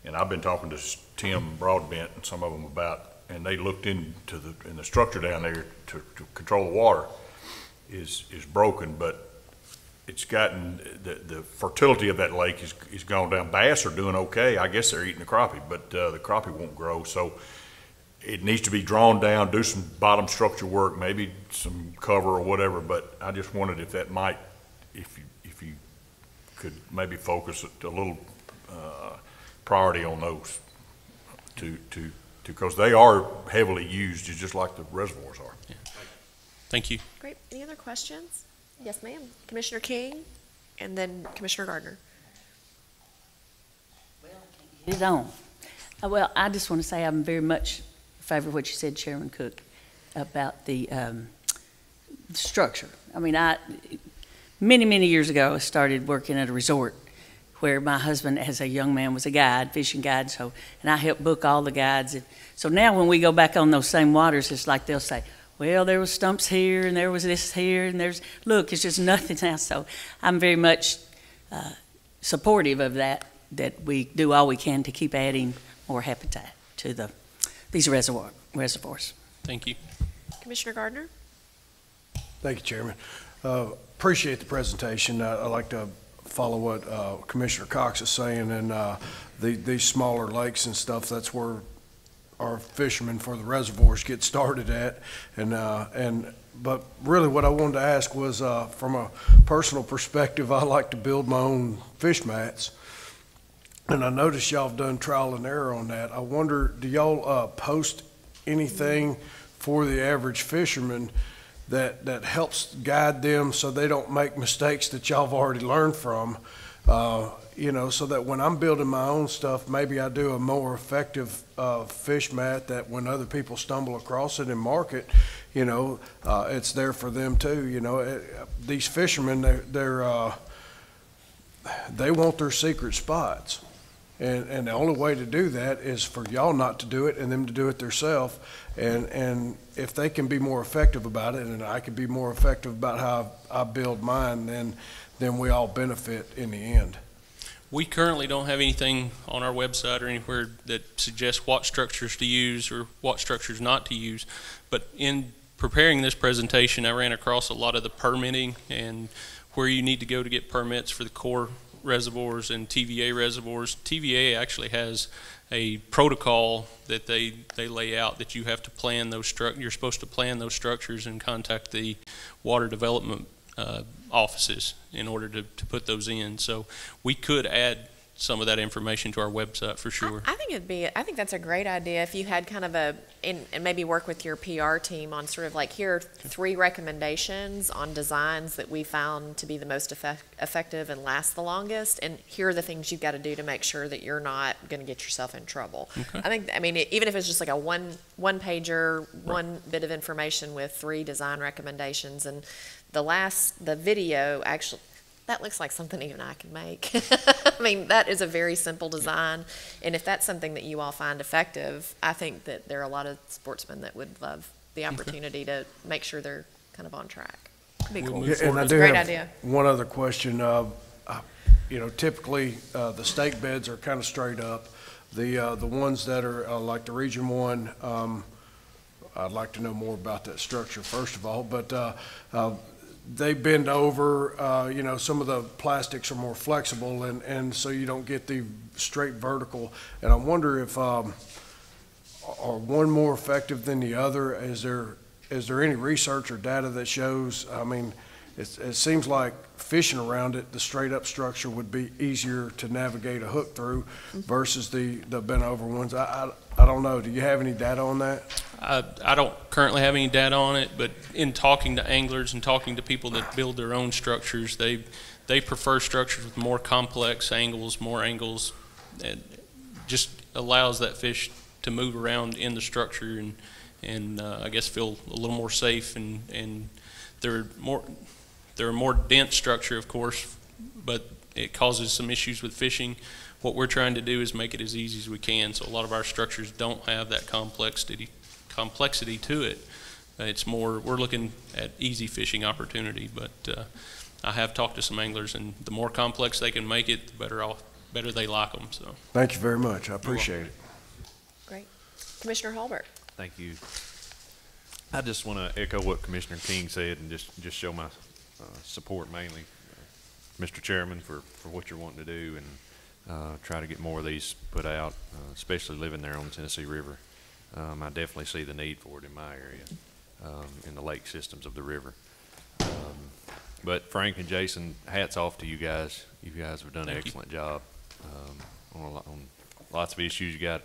S4: and I've been talking to Tim Broadbent and some of them about, and they looked into the structure down there to control the water is broken, but it's gotten, the fertility of that lake is gone down. Bass are doing okay. I guess they're eating the crappie, but the crappie won't grow. So it needs to be drawn down, do some bottom structure work, maybe some cover or whatever. But I just wondered if that might, if you could maybe focus a little priority on those because they are heavily used just like the reservoirs are.
S12: Yeah. Thank you.
S2: Great. Any other questions? Yes, ma'am. Commissioner King, and then Commissioner Gardner.
S14: Get it on. Well, I just want to say I'm very much in favor of what you said, Chairman Cook, about the structure. I mean, many years ago, I started working at a resort where my husband, as a young man, was a guide, fishing guide, and I helped book all the guides. And so now when we go back on those same waters, it's like they'll say, well, there was stumps here, and there was this here, and look, it's just nothing now. So I'm very much supportive of that we do all we can to keep adding more habitat to these reservoirs.
S12: Thank you.
S2: Commissioner Gardner.
S15: Thank you, Chairman. Appreciate the presentation. I'd like to follow what Commissioner Cox is saying, and these smaller lakes and stuff, that's where our fishermen for the reservoirs get started at, but really what I wanted to ask was from a personal perspective, I like to build my own fish mats, and I noticed y'all have done trial and error on that. I wonder, do y'all post anything for the average fisherman that helps guide them so they don't make mistakes that y'all have already learned from? So that when I'm building my own stuff, maybe I do a more effective fish mat that when other people stumble across it and market, it's there for them too. These fishermen, they want their secret spots. And the only way to do that is for y'all not to do it and them to do it themselves. And if they can be more effective about it and I can be more effective about how I build mine, then we all benefit in the end.
S12: We currently don't have anything on our website or anywhere that suggests what structures to use or what structures not to use. But in preparing this presentation, I ran across a lot of the permitting and where you need to go to get permits for the Corps reservoirs and TVA reservoirs. TVA actually has a protocol that they lay out that you have to plan those you're supposed to plan those structures and contact the water development offices in order to put those in. So we could add some of that information to our website for sure.
S2: I think that's a great idea if you had kind of and maybe work with your PR team on sort of like, here are 3 recommendations on designs that we found to be the most effective and last the longest, and here are the things you've got to do to make sure that you're not going to get yourself in trouble.
S12: Okay.
S2: I mean, even if it's just like a one pager, one bit of information with 3 design recommendations, and the video actually, that looks like something even I can make. I mean, that is a very simple design, and if that's something that you all find effective, I think that there are a lot of sportsmen that would love the opportunity to make sure they're kind of on track. It'd be cool.
S15: Yeah, and I do
S2: Great
S15: have
S2: idea.
S15: one other question. You know, typically the stake beds are kind of straight up. The ones that are like the Region 1, I'd like to know more about that structure first of all, but they bend over, you know, some of the plastics are more flexible, and so you don't get the straight vertical. And I wonder if, are one more effective than the other? Is there any research or data that shows, I mean, it seems like fishing around it, the straight up structure would be easier to navigate a hook through versus the bent over ones. I don't know. Do you have any data on that?
S12: I don't currently have any data on it, but in talking to anglers and talking to people that build their own structures, they prefer structures with more complex angles, more angles. It just allows that fish to move around in the structure and I guess feel a little more safe, and they're a more dense structure, of course, but it causes some issues with fishing. What we're trying to do is make it as easy as we can, so a lot of our structures don't have that complexity to it. It's more, we're looking at easy fishing opportunity, but I have talked to some anglers, and the more complex they can make it, the better they like them. So
S15: thank you very much. I appreciate it.
S2: Great. Commissioner Holbert.
S7: Thank you. I just want to echo what Commissioner King said and just show my support mainly, Mr. Chairman, for what you're wanting to do, and try to get more of these put out, especially living there on the Tennessee River. I definitely see the need for it in my area, in the lake systems of the river. But Frank and Jason, hats off to you guys. You guys have done an excellent job on lots of issues. You got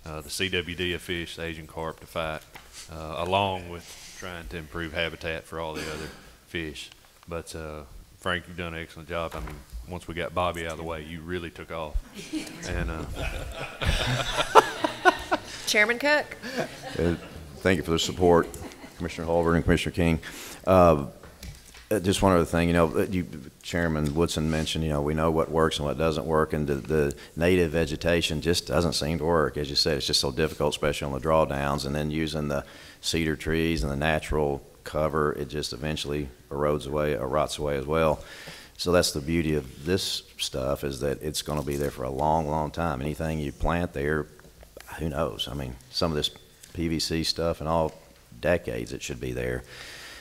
S7: the CWD of fish, the Asian carp to fight, along with trying to improve habitat for all the other fish. But Frank, you've done an excellent job. I mean, once we got Bobby out of the way, you really took off. And
S2: Chairman Cook.
S1: Thank you for the support, Commissioner Holbert and Commissioner King. Just one other thing, you know, Chairman Woodson mentioned, you know, we know what works and what doesn't work, and the native vegetation just doesn't seem to work. As you said, it's just so difficult, especially on the drawdowns, and then using the cedar trees and the natural cover, it just eventually erodes away or rots away as well. So that's the beauty of this stuff, is that it's going to be there for a long, long time. Anything you plant there, who knows? I mean, some of this PVC stuff in all decades it should be there.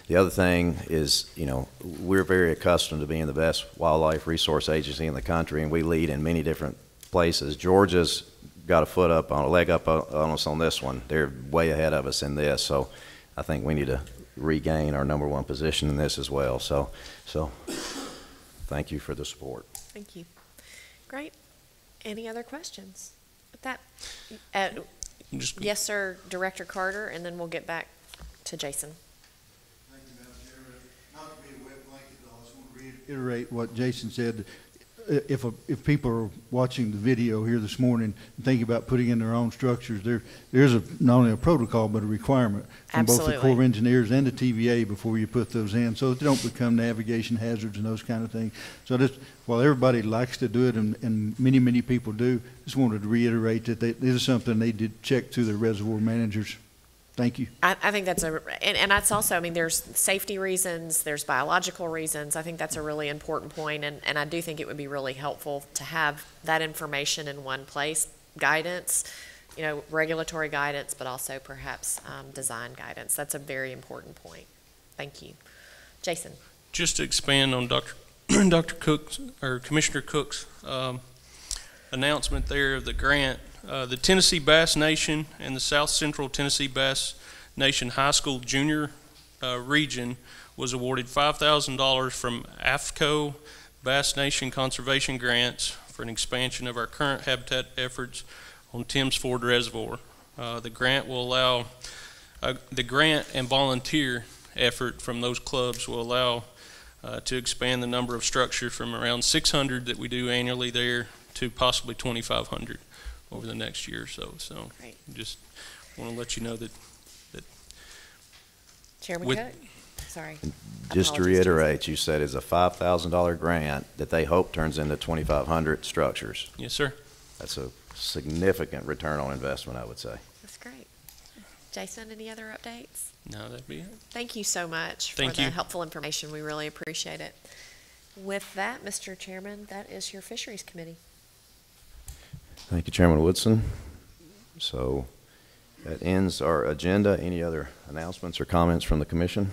S1: The other thing is, you know, we're very accustomed to being the best wildlife resource agency in the country, and we lead in many different places. Georgia's got a leg up on us on this one. They're way ahead of us in this, so I think we need to regain our #1 position in this as well. So thank you for the support.
S2: Thank you. Great. Any other questions? With that, yes, sir, Director Carter, and then we'll get back to Jason.
S16: Thank you, Madam Chairman. Not to be a wet blanket, though, I just want to reiterate what Jason said. If people are watching the video here this morning and thinking about putting in their own structures, there's not only a protocol but a requirement from both the Corps of Engineers and the TVA before you put those in, so they don't become navigation hazards and those kind of things. So just, while everybody likes to do it, and many people do, just wanted to reiterate that this is something they did check through their reservoir managers. Thank you.
S2: I think that's and that's also, I mean, there's safety reasons, there's biological reasons. I think that's a really important point, and I do think it would be really helpful to have that information in one place, guidance, you know, regulatory guidance, but also perhaps design guidance. That's a very important point. Thank you. Jason.
S12: Just to expand on Dr. Dr. Cook's, or Commissioner Cook's announcement there of the grant, the Tennessee Bass Nation and the South Central Tennessee Bass Nation High School Junior region was awarded $5,000 from AFCO Bass Nation Conservation Grants for an expansion of our current habitat efforts on Timms Ford Reservoir. The grant will allow, the grant and volunteer effort from those clubs will allow to expand the number of structures from around 600 that we do annually there to possibly 2,500 over the next year or so. So
S2: Great.
S12: just want to let you know that
S2: Chairman
S12: with-
S2: Cook? Sorry.
S1: Just to
S2: Apologies,
S1: reiterate, you said it's a $5,000 grant that they hope turns into 2,500 structures.
S12: Yes, sir.
S1: That's a significant return on investment, I would say.
S2: That's great. Jason, any other updates?
S12: No, that'd be it.
S2: Thank you so much for
S12: Thank
S2: the
S12: you.
S2: helpful information. We really appreciate it. With that, Mr. Chairman, that is your Fisheries Committee.
S1: Thank you, Chairman Woodson. So that ends our agenda. Any other announcements or comments from the commission?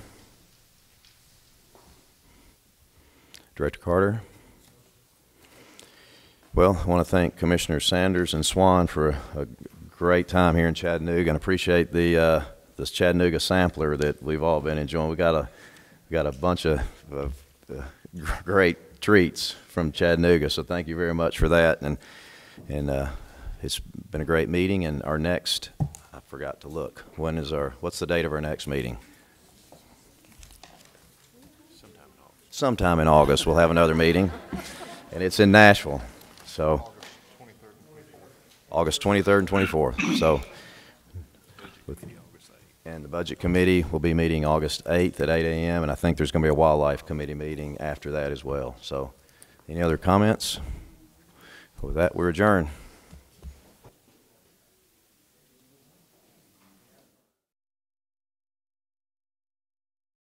S1: Director Carter? Well, I want to thank Commissioners Sanders and Swan for a great time here in Chattanooga, and appreciate the this Chattanooga sampler that we've all been enjoying. We got a bunch of great treats from Chattanooga, so thank you very much for that. And it's been a great meeting. And our next, I forgot to look. What's the date of our next meeting? Sometime in August we'll have another meeting, and it's in Nashville. So August 23rd and 24th. So, and the Budget Committee will be meeting August 8th at 8 a.m., and I think there's going to be a Wildlife Committee meeting after that as well. So, any other comments? With that, we're adjourned.